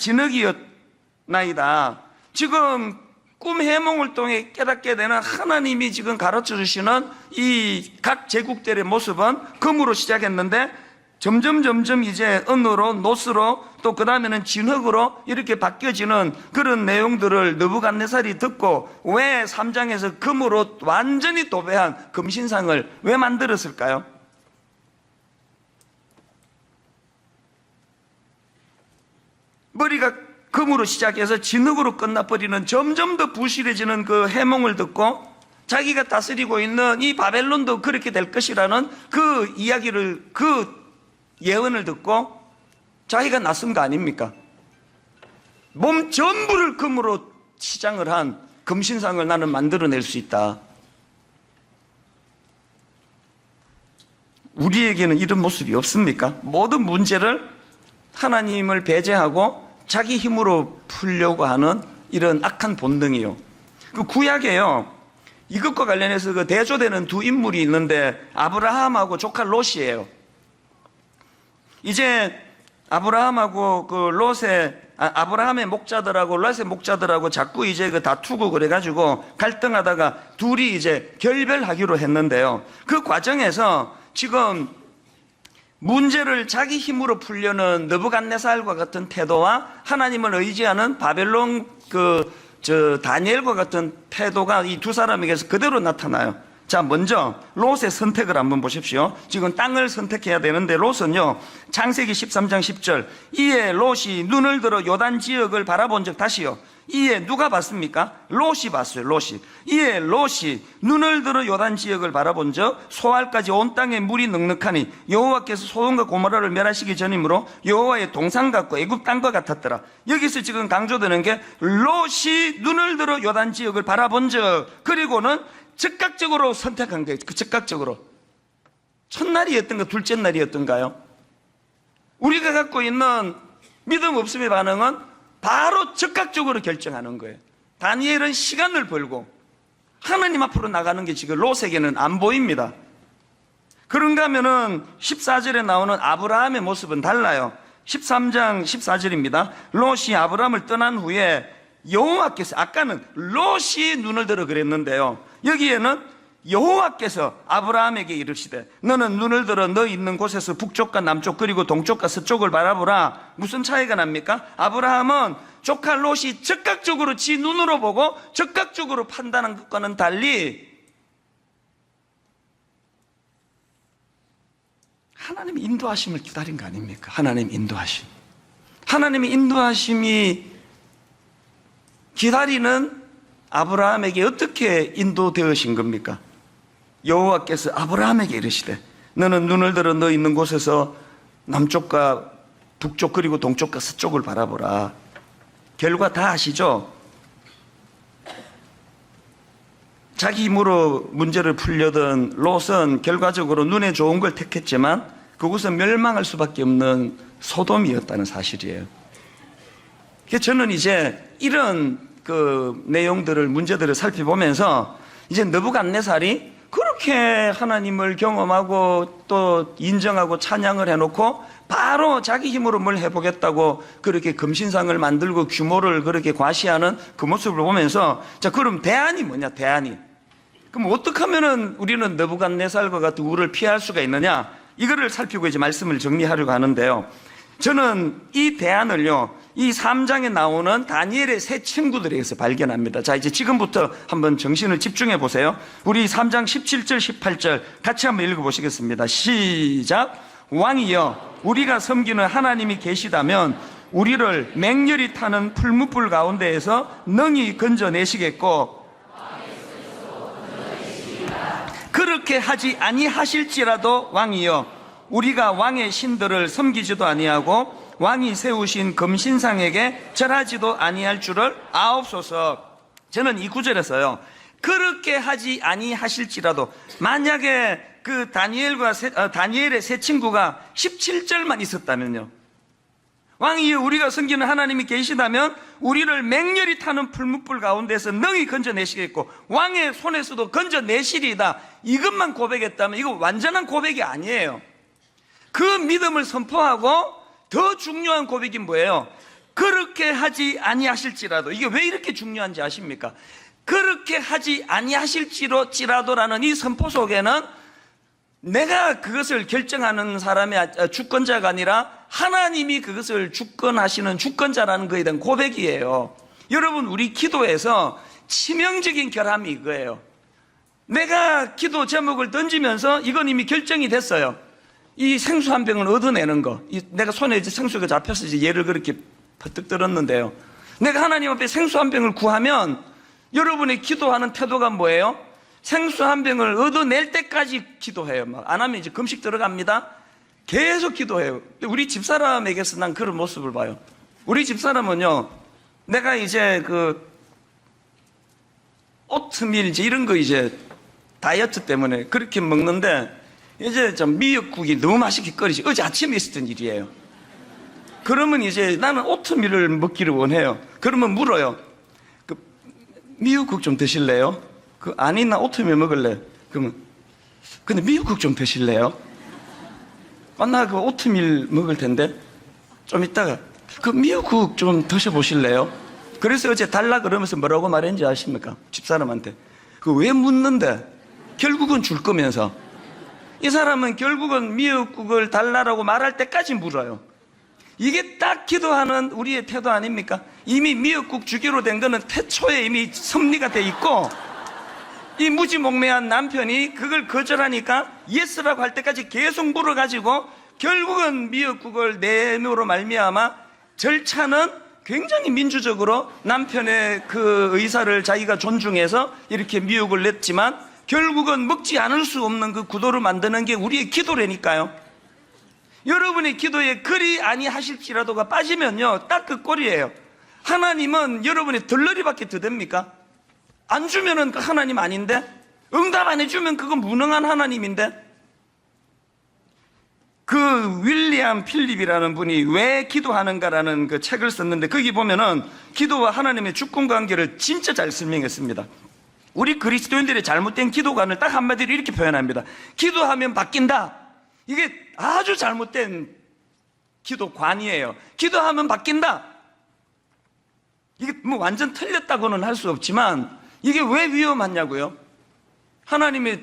진흙이었나이다. 지금 꿈 해몽을 통해 깨닫게 되는 하나님이 지금 가르쳐 주시는 이 각 제국들의 모습은 금으로 시작했는데 점점 이제 은으로, 노스로, 또 그 다음에는 진흙으로 이렇게 바뀌어지는 그런 내용들을 느부갓네살이 듣고 왜 3장에서 금으로 완전히 도배한 금신상을 왜 만들었을까요? 머리가 금으로 시작해서 진흙으로 끝나버리는 점점 더 부실해지는 그 해몽을 듣고 자기가 다스리고 있는 이 바벨론도 그렇게 될 것이라는 그 이야기를, 그 예언을 듣고 자기가 나선 거 아닙니까? 몸 전부를 금으로 치장을 한 금신상을 나는 만들어낼 수 있다. 우리에게는 이런 모습이 없습니까? 모든 문제를 하나님을 배제하고 자기 힘으로 풀려고 하는 이런 악한 본능이요. 그 구약에요, 이것과 관련해서 그 대조되는 두 인물이 있는데 아브라함하고 조카 롯이에요. 이제 아브라함하고 그 아브라함의 목자들하고 롯의 목자들하고 자꾸 이제 그 다투고 그래가지고 갈등하다가 둘이 이제 결별하기로 했는데요. 그 과정에서 지금 문제를 자기 힘으로 풀려는 느부갓네살과 같은 태도와 하나님을 의지하는 바벨론 다니엘과 같은 태도가 이 두 사람에게서 그대로 나타나요. 자, 먼저 롯의 선택을 한번 보십시오. 지금 땅을 선택해야 되는데 롯은요, 창세기 13장 10절, 이에 롯이 눈을 들어 요단 지역을 바라본 적, 다시요, 이에 누가 봤습니까? 롯이 봤어요. 롯이. 이에 롯이 눈을 들어 요단 지역을 바라본 적 소알까지 온 땅에 물이 넉넉하니 여호와께서 소돔과 고모라를 멸하시기 전이므로 여호와의 동상 같고 애굽 땅과 같았더라. 여기서 지금 강조되는 게 롯이 눈을 들어 요단 지역을 바라본 적, 그리고는 즉각적으로 선택한 거예요. 그 즉각적으로. 첫날이었던가 둘째 날이었던가요? 우리가 갖고 있는 믿음 없음의 반응은 바로 즉각적으로 결정하는 거예요. 다니엘은 시간을 벌고 하나님 앞으로 나가는 게 지금 롯에게는 안 보입니다. 그런가 하면은 14절에 나오는 아브라함의 모습은 달라요. 13장 14절입니다. 롯이 아브라함을 떠난 후에 여호와께서, 아까는 롯이 눈을 들어 그랬는데요, 여기에는 여호와께서 아브라함에게 이르시되 너는 눈을 들어 너 있는 곳에서 북쪽과 남쪽 그리고 동쪽과 서쪽을 바라보라. 무슨 차이가 납니까? 아브라함은 조카 롯이 즉각적으로 지 눈으로 보고 즉각적으로 판단한 것과는 달리 하나님의 인도하심을 기다린 거 아닙니까? 하나님 인도하심. 하나님의 인도하심이 기다리는 아브라함에게 어떻게 인도되으신 겁니까? 여호와께서 아브라함에게 이르시되 너는 눈을 들어 너 있는 곳에서 남쪽과 북쪽 그리고 동쪽과 서쪽을 바라보라. 결과 다 아시죠? 자기 힘으로 문제를 풀려던 롯은 결과적으로 눈에 좋은 걸 택했지만 그곳은 멸망할 수밖에 없는 소돔이었다는 사실이에요. 그래서 저는 이제 이런 그 내용들을, 문제들을 살펴보면서 이제 느부갓네살이 그렇게 하나님을 경험하고 또 인정하고 찬양을 해놓고 바로 자기 힘으로 뭘 해보겠다고 그렇게 금신상을 만들고 규모를 그렇게 과시하는 그 모습을 보면서, 자, 그럼 대안이 뭐냐, 대안이. 그럼 어떻게 하면은 우리는 느부갓네살과 같은 우를 피할 수가 있느냐, 이거를 살피고 이제 말씀을 정리하려고 하는데요. 저는 이 대안을요, 이 3장에 나오는 다니엘의 세 친구들에게서 발견합니다. 자, 이제 지금부터 한번 정신을 집중해 보세요. 우리 3장 17절, 18절 같이 한번 읽어보시겠습니다. 시작. 왕이여, 우리가 섬기는 하나님이 계시다면 우리를 맹렬히 타는 풀무불 가운데에서 능히 건져내시겠고, 그렇게 하지 아니하실지라도 왕이여, 우리가 왕의 신들을 섬기지도 아니하고 왕이 세우신 금신상에게 절하지도 아니할 줄을 아옵소서. 저는 이 구절에서요, 그렇게 하지 아니하실지라도, 만약에 그 다니엘의 세 친구가 17절만 있었다면요, 왕이여, 우리가 섬기는 하나님이 계시다면 우리를 맹렬히 타는 풀무불 가운데서 능히 건져내시겠고 왕의 손에서도 건져내시리이다, 이것만 고백했다면 이거 완전한 고백이 아니에요. 그 믿음을 선포하고 더 중요한 고백이 뭐예요? 그렇게 하지 아니하실지라도. 이게 왜 이렇게 중요한지 아십니까? 그렇게 하지 아니하실지라도라는 이 선포 속에는 내가 그것을 결정하는 사람의 주권자가 아니라 하나님이 그것을 주권하시는 주권자라는 것에 대한 고백이에요. 여러분, 우리 기도에서 치명적인 결함이 이거예요. 내가 기도 제목을 던지면서 이건 이미 결정이 됐어요. 이 생수 한 병을 얻어내는 거. 내가 손에 이제 생수가 잡혀서 이제 얘를 그렇게 퍼뜩 들었는데요, 내가 하나님 앞에 생수 한 병을 구하면 여러분의 기도하는 태도가 뭐예요? 생수 한 병을 얻어낼 때까지 기도해요. 막 안 하면 이제 금식 들어갑니다. 계속 기도해요. 우리 집사람에게서 난 그런 모습을 봐요. 우리 집사람은요, 내가 이제 그 오트밀 이제 이런 거 이제 다이어트 때문에 그렇게 먹는데 이제 좀 미역국이 너무 맛있게 끓이지. 어제 아침에 있었던 일이에요. 그러면 이제 나는 오트밀을 먹기를 원해요. 그러면 물어요. 그 미역국 좀 드실래요? 아니, 나 오트밀 먹을래. 그러면 근데 미역국 좀 드실래요? 나 그 오트밀 먹을 텐데 좀 이따가 그 미역국 좀 드셔보실래요? 그래서 어제 달라 그러면서 뭐라고 말했는지 아십니까? 집사람한테. 그 왜 묻는데? 결국은 줄 거면서. 이 사람은 결국은 미역국을 달라라고 말할 때까지 물어요. 이게 딱 기도하는 우리의 태도 아닙니까? 이미 미역국 주기로 된 거는 태초에 이미 섭리가 돼 있고, 이 무지몽매한 남편이 그걸 거절하니까 예스라고 할 때까지 계속 물어가지고 결국은 미역국을 내므로 말미암아 절차는 굉장히 민주적으로 남편의 그 의사를 자기가 존중해서 이렇게 미역을 냈지만 결국은 먹지 않을 수 없는 그 구도를 만드는 게 우리의 기도라니까요. 여러분의 기도에 그리 아니하실지라도가 빠지면요, 딱 그 꼴이에요. 하나님은 여러분의 덜러리밖에 더 됩니까? 안 주면은 그 하나님 아닌데? 응답 안 해주면 그건 무능한 하나님인데? 그 윌리엄 필립이라는 분이 왜 기도하는가라는 그 책을 썼는데 거기 보면은 기도와 하나님의 주권 관계를 진짜 잘 설명했습니다. 우리 그리스도인들의 잘못된 기도관을 딱 한마디로 이렇게 표현합니다. 기도하면 바뀐다. 이게 아주 잘못된 기도관이에요. 기도하면 바뀐다. 이게 뭐 완전 틀렸다고는 할 수 없지만 이게 왜 위험하냐고요? 하나님의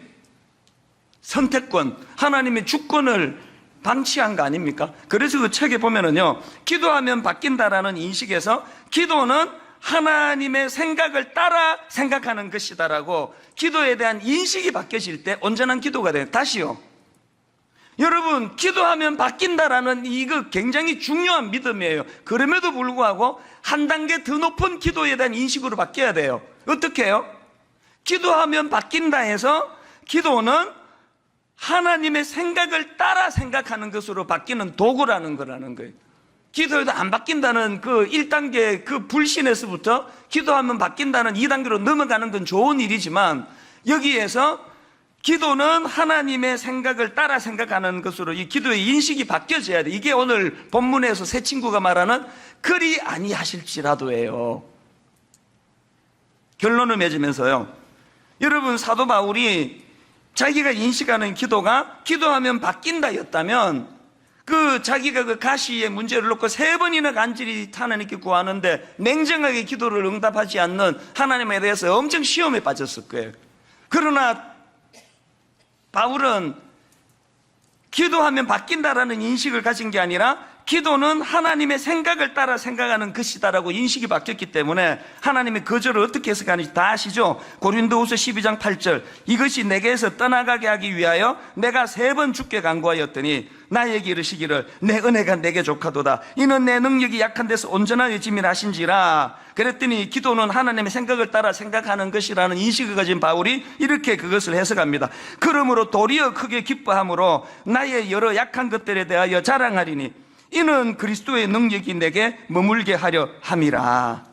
선택권, 하나님의 주권을 방치한 거 아닙니까? 그래서 그 책에 보면은요, 기도하면 바뀐다라는 인식에서 기도는 하나님의 생각을 따라 생각하는 것이다라고, 기도에 대한 인식이 바뀌어질 때 온전한 기도가 돼요. 다시요, 여러분, 기도하면 바뀐다라는 이거 굉장히 중요한 믿음이에요. 그럼에도 불구하고 한 단계 더 높은 기도에 대한 인식으로 바뀌어야 돼요. 어떻게 해요? 기도하면 바뀐다 해서 기도는 하나님의 생각을 따라 생각하는 것으로 바뀌는 도구라는 거라는 거예요. 기도해도 안 바뀐다는 그 1단계 그 불신에서부터 기도하면 바뀐다는 2단계로 넘어가는 건 좋은 일이지만, 여기에서 기도는 하나님의 생각을 따라 생각하는 것으로 이 기도의 인식이 바뀌어져야 돼. 이게 오늘 본문에서 새 친구가 말하는 그리 아니하실지라도예요. 결론을 맺으면서요, 여러분, 사도 바울이 자기가 인식하는 기도가 기도하면 바뀐다였다면, 그 자기가 그 가시의 문제를 놓고 3번이나 간절히 하나님께 구하는데 냉정하게 기도를 응답하지 않는 하나님에 대해서 엄청 시험에 빠졌을 거예요. 그러나 바울은 기도하면 바뀐다라는 인식을 가진 게 아니라 기도는 하나님의 생각을 따라 생각하는 것이다라고 인식이 바뀌었기 때문에 하나님의 거절을 어떻게 해석하는지 다 아시죠? 고린도후서 12장 8절, 이것이 내게서 떠나가게 하기 위하여 내가 3번 주께 간구하였더니 나에게 이르시기를 내 은혜가 내게 족하도다. 이는 내 능력이 약한 데서 온전하여짐을 하신지라. 그랬더니 기도는 하나님의 생각을 따라 생각하는 것이라는 인식을 가진 바울이 이렇게 그것을 해석합니다. 그러므로 도리어 크게 기뻐함으로 나의 여러 약한 것들에 대하여 자랑하리니 이는 그리스도의 능력이 내게 머물게 하려 함이라.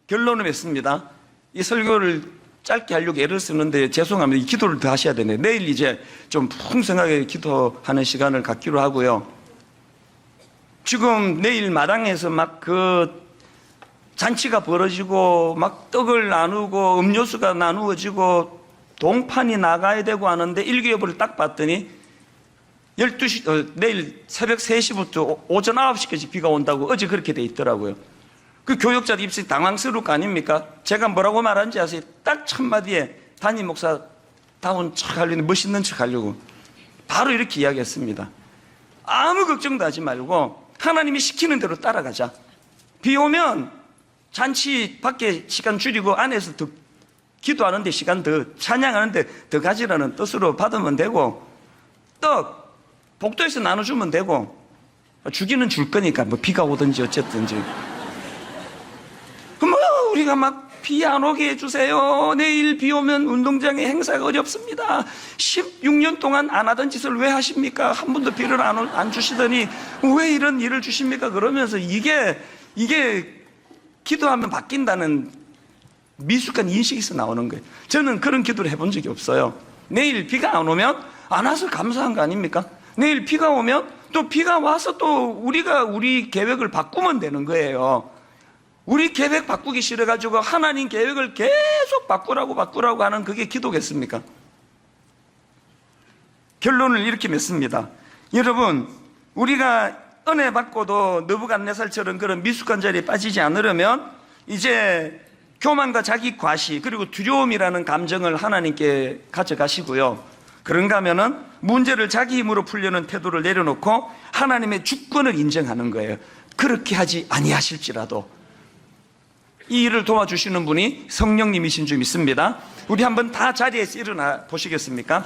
결론을 맺습니다. 이 설교를 짧게 하려고 애를 쓰는데 죄송합니다. 이 기도를 더 하셔야 되네. 내일 이제 좀 풍성하게 기도하는 시간을 갖기로 하고요. 지금 내일 마당에서 막 그 잔치가 벌어지고 막 떡을 나누고 음료수가 나누어지고 동판이 나가야 되고 하는데 일기예보를 딱 봤더니 12시, 내일 새벽 3시부터 오전 9시까지 비가 온다고 어제 그렇게 돼 있더라고요. 그 교역자들 입술이 당황스러울 거 아닙니까? 제가 뭐라고 말하는지 아세요? 딱 첫마디에 담임 목사 다운 척 하려고, 멋있는 척 하려고 바로 이렇게 이야기했습니다. 아무 걱정도 하지 말고 하나님이 시키는 대로 따라가자. 비 오면 잔치 밖에 시간 줄이고 안에서 더 기도하는데 시간 더, 찬양하는데 더 가지라는 뜻으로 받으면 되고, 떡 복도에서 나눠주면 되고, 주기는 줄 거니까 뭐 비가 오든지 어쨌든지. 뭐 우리가 막 비 안 오게 해주세요. 내일 비 오면 운동장에 행사가 어렵습니다. 16년 동안 안 하던 짓을 왜 하십니까? 한 번도 비를 안 주시더니 왜 이런 일을 주십니까? 그러면서 이게 기도하면 바뀐다는 미숙한 인식에서 나오는 거예요. 저는 그런 기도를 해본 적이 없어요. 내일 비가 안 오면 안 와서 감사한 거 아닙니까? 내일 비가 오면 또 비가 와서 또 우리가 우리 계획을 바꾸면 되는 거예요. 우리 계획 바꾸기 싫어가지고 하나님 계획을 계속 바꾸라고 하는 그게 기도겠습니까? 결론을 이렇게 맺습니다. 여러분, 우리가 은혜 받고도 느부갓네살처럼 그런 미숙한 자리에 빠지지 않으려면 이제 교만과 자기 과시 그리고 두려움이라는 감정을 하나님께 가져가시고요. 그런가 하면은 문제를 자기 힘으로 풀려는 태도를 내려놓고 하나님의 주권을 인정하는 거예요. 그렇게 하지 아니하실지라도. 이 일을 도와주시는 분이 성령님이신 줄 믿습니다. 우리 한번 다 자리에서 일어나 보시겠습니까?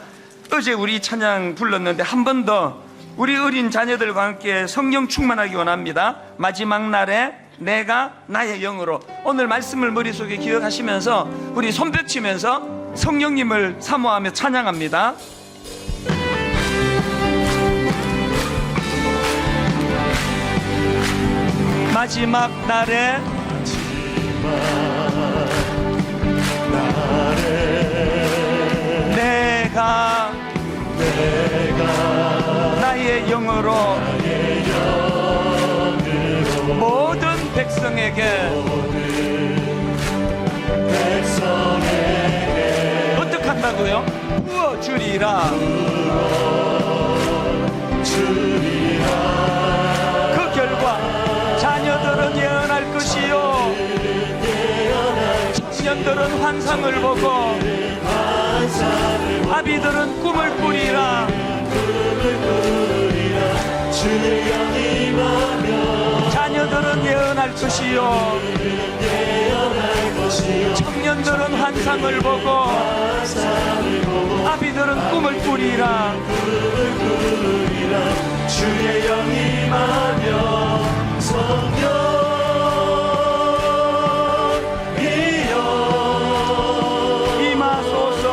어제 우리 찬양 불렀는데 한 번 더 우리 어린 자녀들과 함께 성령 충만하기 원합니다. 마지막 날에 내가 나의 영으로, 오늘 말씀을 머릿속에 기억하시면서 우리 손뼉치면서 성령님을 사모하며 찬양합니다. 마지막 날에 내가 나의 영으로 모든 백성에게 어떻게 한다고요? 부어주리라. 그 결과 자녀들은 예언할 것이요 청년들은 환상을 보고 아비들은 꿈을 꾸리라. 자녀들은 예언할 것이요 청년들은 환상을 보고 아비들은 꿈을 꾸리라. 주의 영이 임하며 성령이여 임하소서.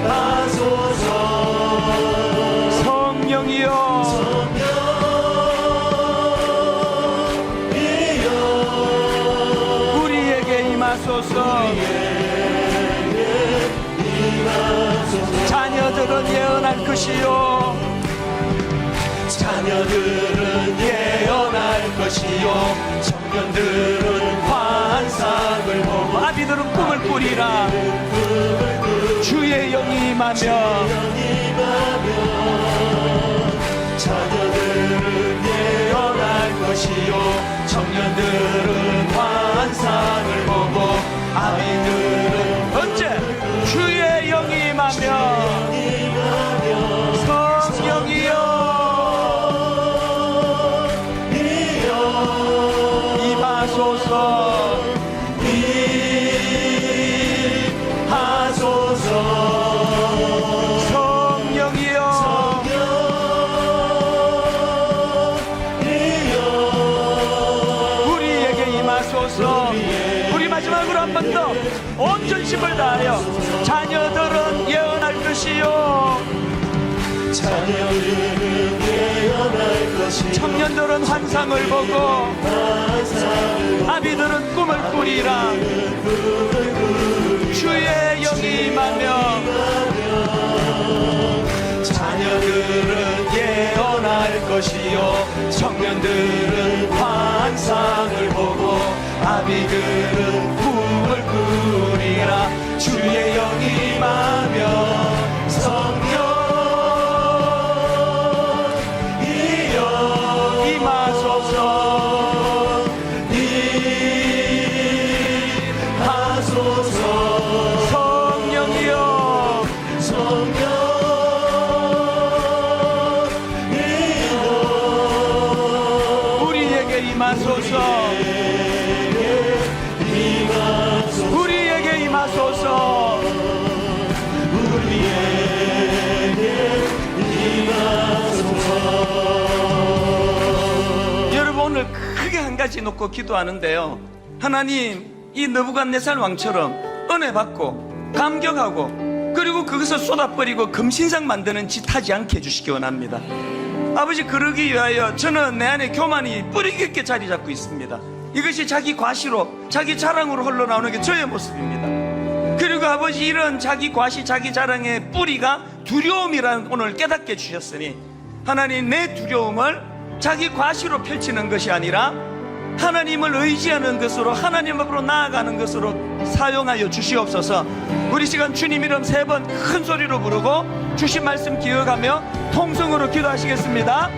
임하소서. 성령이여 우리에게 임하소서. 자녀들은 예언할 것이요 자녀들은 예언할 것이요 청년들은 환상을 보고 아비들은 꿈을 꾸리라. 주의 영이 임하며 자녀들은 예언할 것이요 청년들은 환상을 보고 아비들은 언제 주의 영이 임하며 성령이여 임하소서. 임하소서. 성령이여 우리에게 임하소서. 우리 마지막으로 한 번 더 온 전심을 다하여 자녀들은 예언할 것이요 자녀들은 예언할 것이요 청년들은 환상을 보고 아비들은 꿈을 꾸리라. 주의 영이 임하며 자녀들은 예언할 것이요 청년들은 환상을 보고 아비들은 꿈을 꾸리라. 주의 영이 임하며 성령이여 임하소서. 임하소서. 성령이여 우리에게 임하소서. 우리에게 임하소서. 우리에게 임하소서. 여러분 오늘 크게 한 가지 놓고 기도하는데요. 하나님 이 느부갓네살 왕처럼 은혜 받고 감격하고 그리고 그것을 쏟아버리고 금신상 만드는 짓 하지 않게 해주시기 원합니다. 아버지 그러기 위하여 저는 내 안에 교만이 뿌리 깊게 자리 잡고 있습니다. 이것이 자기 과시로 자기 자랑으로 흘러나오는 게 저의 모습입니다. 그리고 아버지 이런 자기 과시 자기 자랑의 뿌리가 두려움이라는 오늘 깨닫게 주셨으니 하나님 내 두려움을 자기 과시로 펼치는 것이 아니라 하나님을 의지하는 것으로 하나님 앞으로 나아가는 것으로 사용하여 주시옵소서. 우리 시간 주님 이름 3번 큰 소리로 부르고 주신 말씀 기억하며 통성으로 기도하시겠습니다.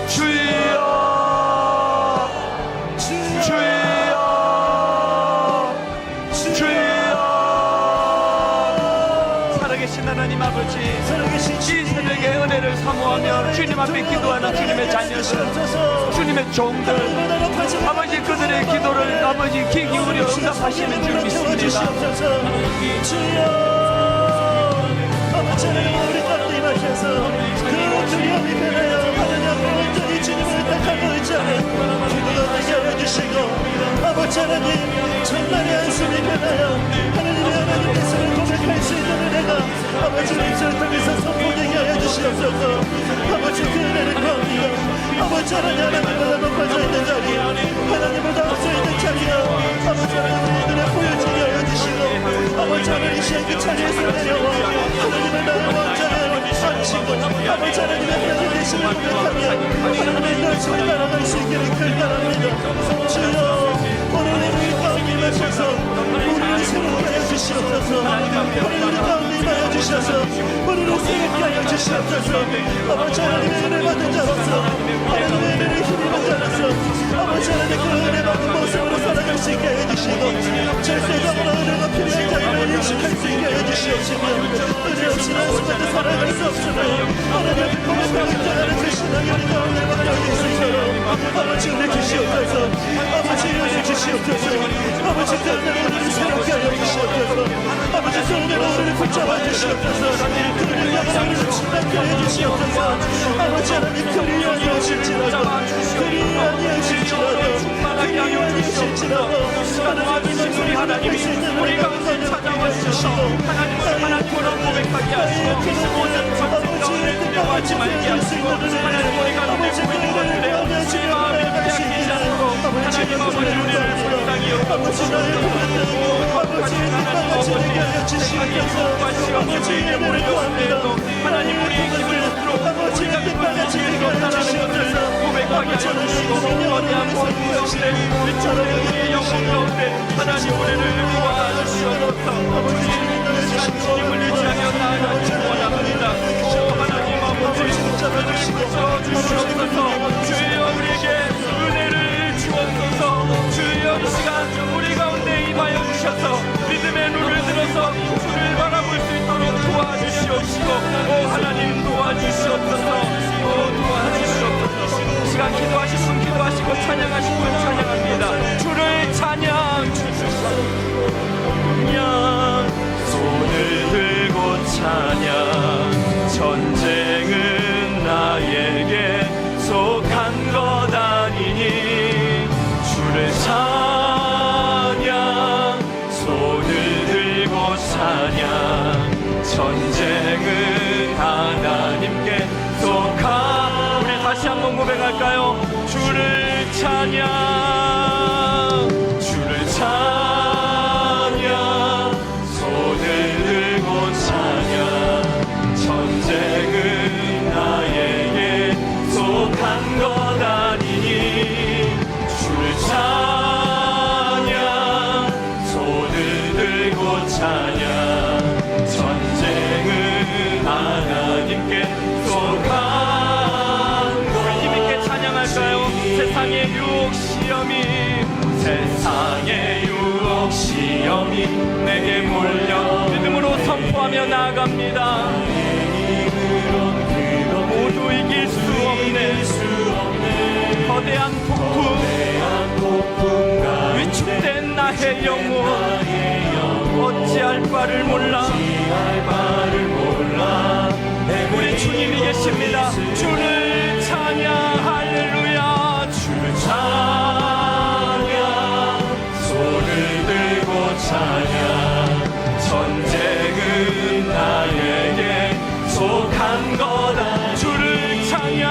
주여 주여 주여. 살아계신 하나님 아버지 이 새벽에 은혜를 사모하며 주님 앞에 기도하는 주님의 자녀들 주님의 종들 아버지 그들의 기도를 아버지 귀 기울여 응답하시는 줄 믿습니다. 주여 아버지 우리 가운데 임하셔서 그 두려움이 변하여 하나님 앞에 온전히 주님을 택하고 있잖아요. 기도가 되게 하여주시고 아버지 하나님 천만의 한숨이 변하여 하나님의 하나님 말씀을 고백할 수 있는 은혜가 아버지 입술을 통해서 선포되게 하여 주시옵소서. 아버지 그 은혜를 구합니다. 아버지 하나님 하나님보다 높아져 있는 자리 하나님보다 앞서 있는 자리가 아버지 하나님 우리 눈에 보여지게 하여 주시고 아버지 하나님 이 시간 그 자리에서 내려와 하나님의 나의 왕자를 앉히고 아버지 하나님의 하나님 되심을 고백하며 하나님의 날씨를 따라갈 수 있기를 결단합니다. 주여 오늘 우리 가운데 임하셔서 우리를 새롭게 하여 주시옵소서. 오늘 우리 가운데 임하여 주셔서 우리를 새롭게 하여 주시옵소서. 아버지 하나님의 은혜 받은 자로서 하나님의 은혜를 힘입은 자로서 아버지 하나님 그 은혜 받은 모습으로 살아갈 수 있게 하여 주시고 절대적으로 은혜가 필요한 자들을 인식할 수 있게 하여 주시옵시며 은혜 없이는 아무것도 살아갈 수 없으며 하나님 앞에 고백하고 인정하는 그 신앙이 우리 가운데 맡겨질 수 있도록 아버지 은혜 주시옵소서. 아버지 은혜 붙잡아주시옵소서. 그를 영상을 충만케 해주시옵소서. 아버지 하나님 그리 아니하실지라도 그리 아니하실지라도 도와주신 우리 하나님이 우리 가운데 찾아와 주셔서 하나님을 하나님으로 고백하게 하시고 모든 전쟁 가운데 두려워하지 말게 하시고 하나님 우리 가운데 보이는 것들에 주의 마음을 빼앗기지 않고 하나님 아버지 우리를 불쌍히 여겨주시옵소서. 거룩하신 하나님 아버지 세상의 유혹과 시험이 우리에게 몰려오는데도 하나님 우리의 힘을 붙들어 우리가 그걸 이길 수 없다는 것을 고백하게 하여 주시고 거대한 권위 가운데 위축된 우리의 영혼 가운데 하나님 우리를 도와주시옵소서. 주님을 의지하며 나아가기를 원합니다. 하나님 아버지 우리를 붙여주시옵소서. 주여 우리에게 은혜를 주옵소서. 주여 이 시간 우리 가운데 임하여 주셔서 믿음의 눈을 들어서 주를 바라볼 수 있도록 도와주시옵시고 오 하나님 도와주시옵소서. 도와주시옵소서. 이 시간 기도하실 분 기도하시고 찬양하실 분 찬양합니다. 주를 찬양 손을 들고 찬양 전쟁은 나에게 속한 것 아니니 주를 찬양 손을 들고 찬양 전쟁은 하나님께 속한 우리 다시 한번 고백할까요? 주를 찬양 주를 찬양 손을 들고 찬양 전쟁은 나에게 속한 것 아니니 주를 찬양 손을 들고 찬양 전쟁은 하나님께 속한 것 우리 힘있게 찬양할까요? 세상의 유혹 시험이 내게 몰려 믿음으로 선포하며 나아갑니다. 모두 이길 수 없네 거대한 폭풍과 위축된 나의 영혼 어찌할 바를 몰라 우리 주님이 계십니다. 주를 찬양 할렐루야 주를 찬양 손을 들고 찬양 전쟁은 나에게 속한 거다 주를 찬양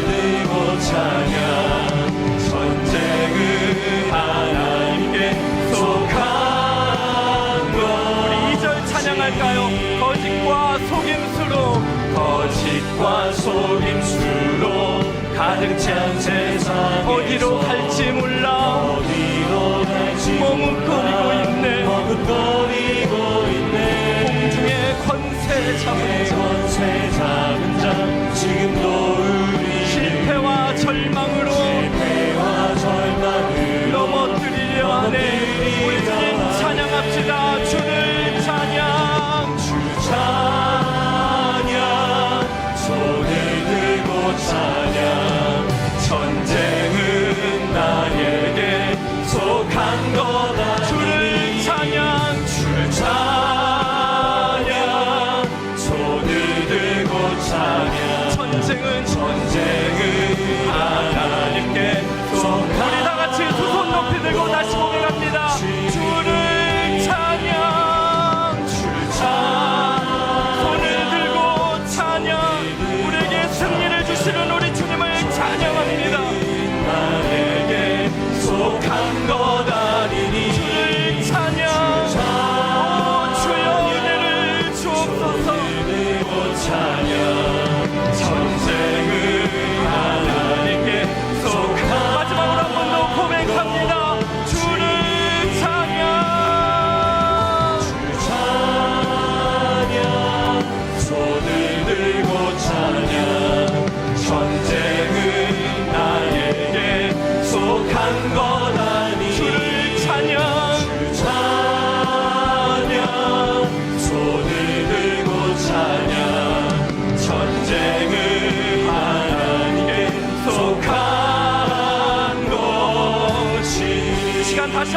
들고 찬양 전쟁은 하나님께 속한 것 우리 2절 찬양할까요? 거짓과 속임수로 가득 찬 세상 어디로 갈지 몰라 머뭇거리고 있네 공중의 권세 잡은 자 지금도 우리 실패와 절망으로 넘어뜨리려 하네 우리 주님 찬양합시다. 주를 찬양 주 찬양 손을 들고 찬양 전쟁은 나에게 속한 거다 주를 찬양 주를 찬양 손을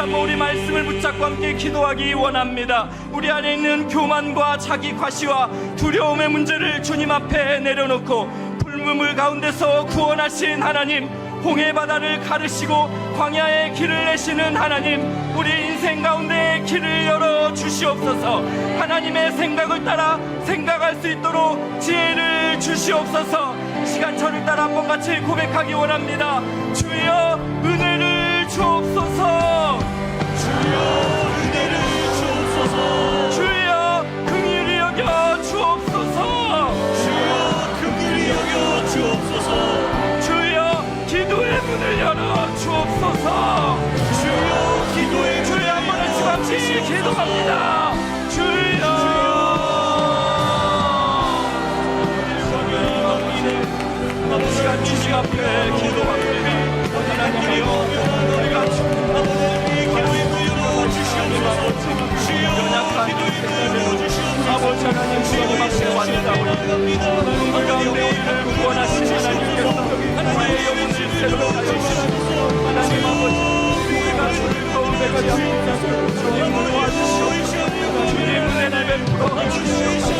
다시 한번 우리 말씀을 붙잡고 함께 기도하기 원합니다. 우리 안에 있는 교만과 자기 과시와 두려움의 문제를 주님 앞에 내려놓고 불문물 가운데서 구원하신 하나님, 홍해 바다를 가르시고 광야의 길을 내시는 하나님, 우리 인생 가운데 길을 열어 주시옵소서. 하나님의 생각을 따라 생각할 수 있도록 지혜를 주시옵소서. 시간철을 따라 한번 같이 고백하기 원합니다. 주여 은혜를 주옵소서. 주여 은혜를 주옵소서. 주여 긍휼히 여겨 주옵소서. 주여 긍휼히 여겨 주옵소서. 주여 기도의 문을 열어 주옵소서. 주여 기도의 주여 한번 같이 기도합니다. 주여 시간 주님 앞에 기도합니다. 하나님이여 우리가 기도의 문을 열어 주시옵소서. 연약한 아버지 하나님 주님 앞에 왔습니다. 그 가운데 우리를 구원하신 하나님께서 우리의 영혼을 새롭게 하시옵소서. 하나님 아버지 우리가 주를 거울배가 되었습니다. 주님 도와주시옵소서. 주님 은혜를 베풀어 주시옵소서.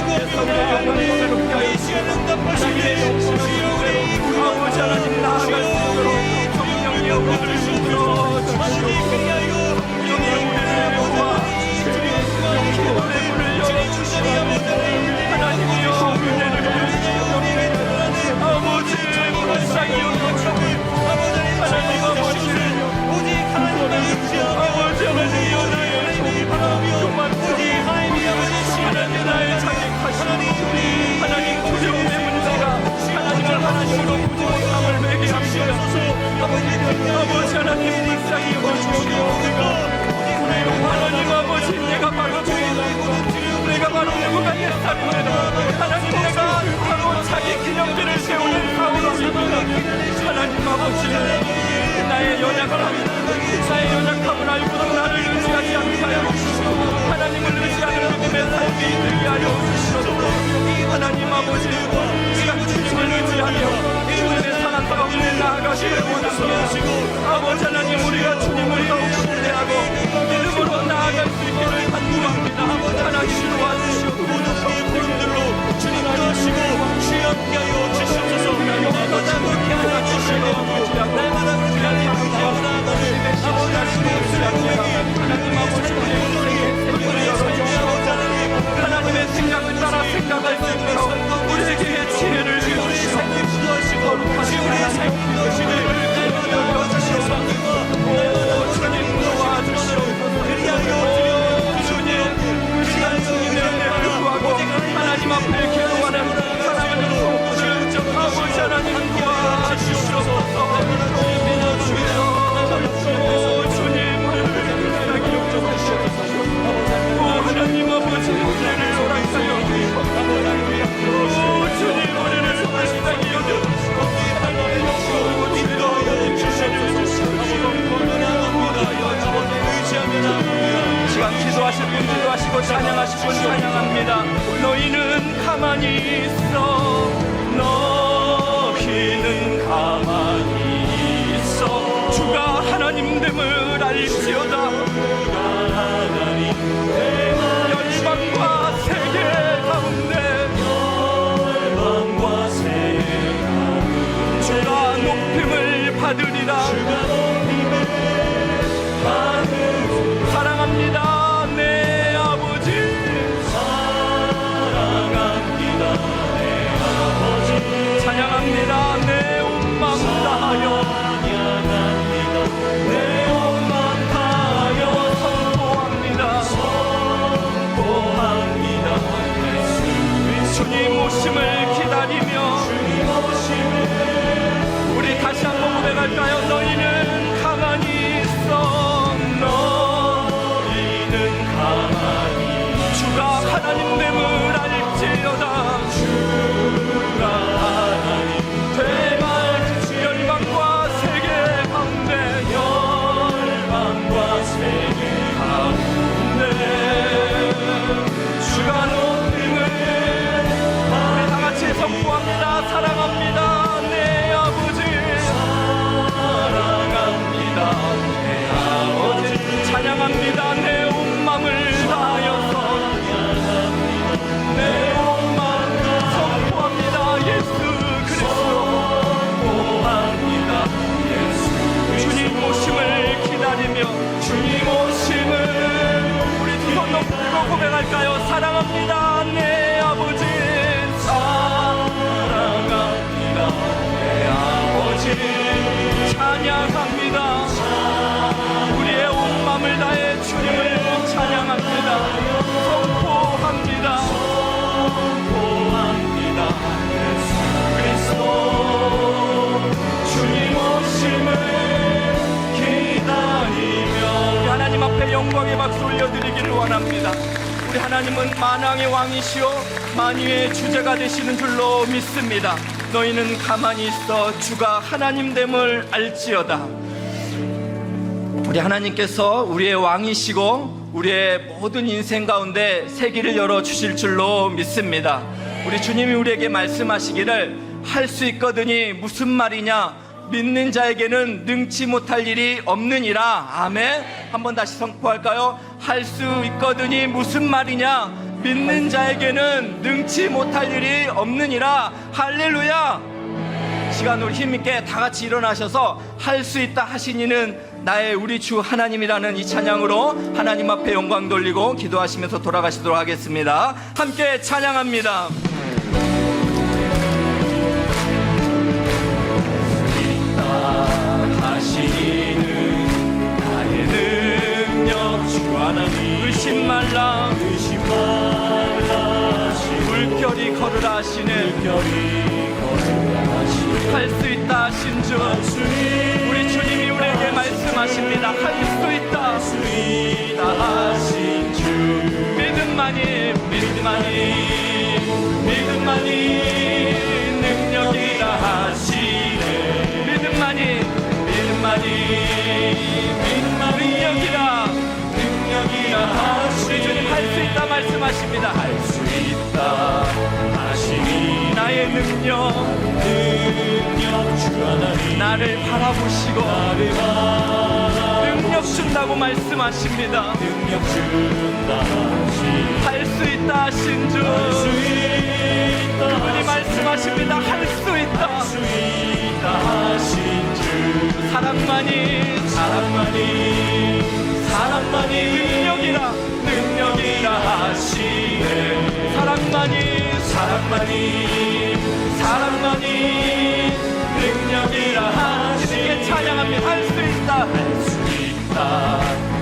우리의 영혼을 새롭게 하시옵소서. 하나님의 영혼을 아버지 하나님 나아갈 수 있도록 성령이여 우리를 주시옵소서. 성령이여 우리를 도와주시옵소서. 기도의 문을 열어주시옵소서. 하나님이여 은혜를 주시옵소서. 아버지 불쌍히 여겨주시옵소서. 하나님 아버지를 오직 하나님을 아버지 하나님 연하여 정말 오직 하나님 나의 자격하시니 하나님 두려움의 문제가 하나님을 하나님으로 보지 못함을 매게 합니다. 아버지 하나님 불쌍히 여겨주시옵소서. 하나님 아버지 내가 바로 주인이고 내가 바로 누구가 옛사람이다. 하나님 내가 바로 자기 기념비를 세우는 사울입니다. 하나님 아버지 나의 연약함을 알고도 나를 의지하지 않게 하여 주시옵소서. 하나님을 의지하는 믿음의 삶이 되게 하여 주시옵소서. 하나님 아버지 우리가 주님을 의지하며 주님의 사랑 가운데 나아가시길 원합니다. 아버지 하나님 우리가 주님을 더욱 신뢰하고 믿음으로 나아갈 수 있기를 간구합니다. 하나님 도와주시옵소서. 구름들로 주님 가시고 주여 함께 하여 주시옵소서. 영원하다 함께 하여 주시고 날마다 함께 하여 주시옵소서. 아버지 하나님 아버지 우리의 하나님의 생각을 따라 생각할 수 있도록 우리에게 지혜를 주시옵소서. 거룩하신 하나님 우리를 열어주시옵소서. 오 주님 도와주시옵소서. 주님 시간 주님의 은혜를 구하고 하나님 앞에 기도하는 사랑하는 성도들 아버지 하나님 도와주시옵소서. 오 주님 오 하나님 아버지 은혜를 허락하여 오 주님 우리를 불쌍히 여겨주시고 시간 기도하실 분 기도하시고 찬양하실 분 찬양합니다. 너희는 가만히 있어. 너희는 가만히 있어. 주가 하나님됨을 알지어다. 열방과 세계 가운데 주가 높임을 받으리라. 사랑합니다 내 아버지. 사랑합니다 내 아버지. 찬양합니다 내 온 마음 다하여. 내 온 마음 다하여 선포합니다. 주님 오심을 기다리며 우리 다시 한번 고백할까요? 너희는 가만히 있어. 너희는 가만히 주가 하나님됨을 알지어다. 주가 하나님 대말 열방과 세계 가운데 열방과 세계 가운데 주가 높임을 우리 다같이 주님은 만왕의 왕이시오 만유의 주제가 되시는 줄로 믿습니다. 너희는 가만히 있어 주가 하나님됨을 알지어다. 우리 하나님께서 우리의 왕이시고 우리의 모든 인생 가운데 세기를 열어주실 줄로 믿습니다. 우리 주님이 우리에게 말씀하시기를 할 수 있거든이 무슨 말이냐, 믿는 자에게는 능치 못할 일이 없느니라. 아멘. 한번 다시 선포할까요? 할 수 있거든이 무슨 말이냐, 믿는 자에게는 능치 못할 일이 없느니라. 할렐루야. 시간 우리 힘있게 다 같이 일어나셔서 할 수 있다 하신 이는 나의 우리 주 하나님이라는 이 찬양으로 하나님 앞에 영광 돌리고 기도하시면서 돌아가시도록 하겠습니다. 함께 찬양합니다. 하시는 나의 능력 주 하나님 의심 말라 물결이 걸으라 하시는 할 수 있다 하신 주 우리 주님이 우리에게 말씀하십니다. 할 수 있다 하신 주 믿음만이 능력이라 하시네. 믿음만이 능력이라 하시네. 우리 주님 할 수 있다 말씀하십니다. 할 수 있다 하시니 나의 능력 주 하나님 나를 바라보시고 능력 준다고 말씀하십니다. 능력 준다 할 수 있다 하신 주 그분이 말씀하십니다. 할 수 있다 하신 주 사랑만이 능력이라 하시네. 사랑만이 능력이라 하시네. 찬양합니다. 할 수 있다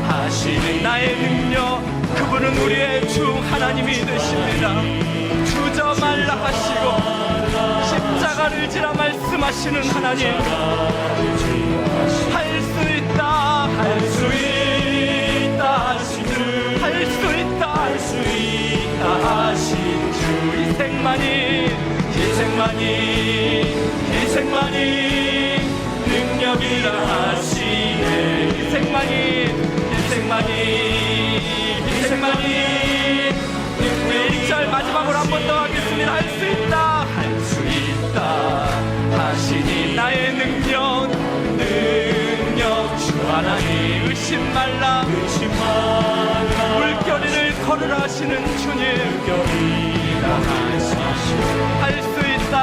하시네. 나의 능력 그분은 우리의 주 하나님이 되십니다. 주저 말라 하시고 십자가를 지라 말씀하시는 하나님 할 수 있다 하신 주 희생만이 능력이라 하시네. 희생만이 우리 1절 마지막으로 한 번 더 하겠습니다. 할 수 있다 하시니 나의 능력 주 하나님 의심 말라 물결이를 걸으라 하시는 주님 할 수 있다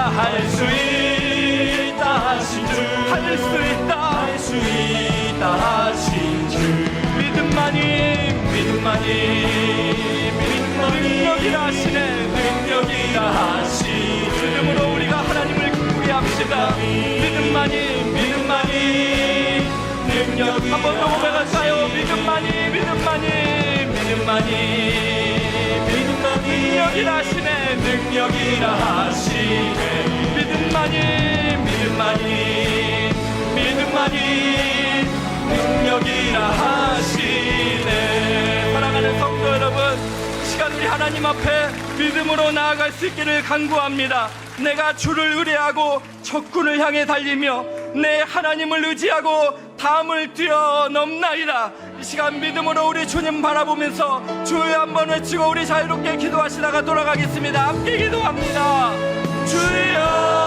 하신 주 믿음만이 능력이라 하시네. 믿음으로 우리가 하나님을 기쁘게 합시다. 믿음만이 능력 한 번 더 고백할까요? 믿음만이 능력이라 하시네. 믿음만이 능력이라 하시네. 사랑하는 성도 여러분, 시간 우리 하나님 앞에 믿음으로 나아갈 수 있기를 간구합니다. 내가 주를 의뢰하고 적군을 향해 달리며 내 하나님을 의지하고 담을 뛰어넘나이다. 이 시간 믿음으로 우리 주님 바라보면서 주여 한번 외치고 우리 자유롭게 기도하시다가 돌아가겠습니다. 함께 기도합니다. 주여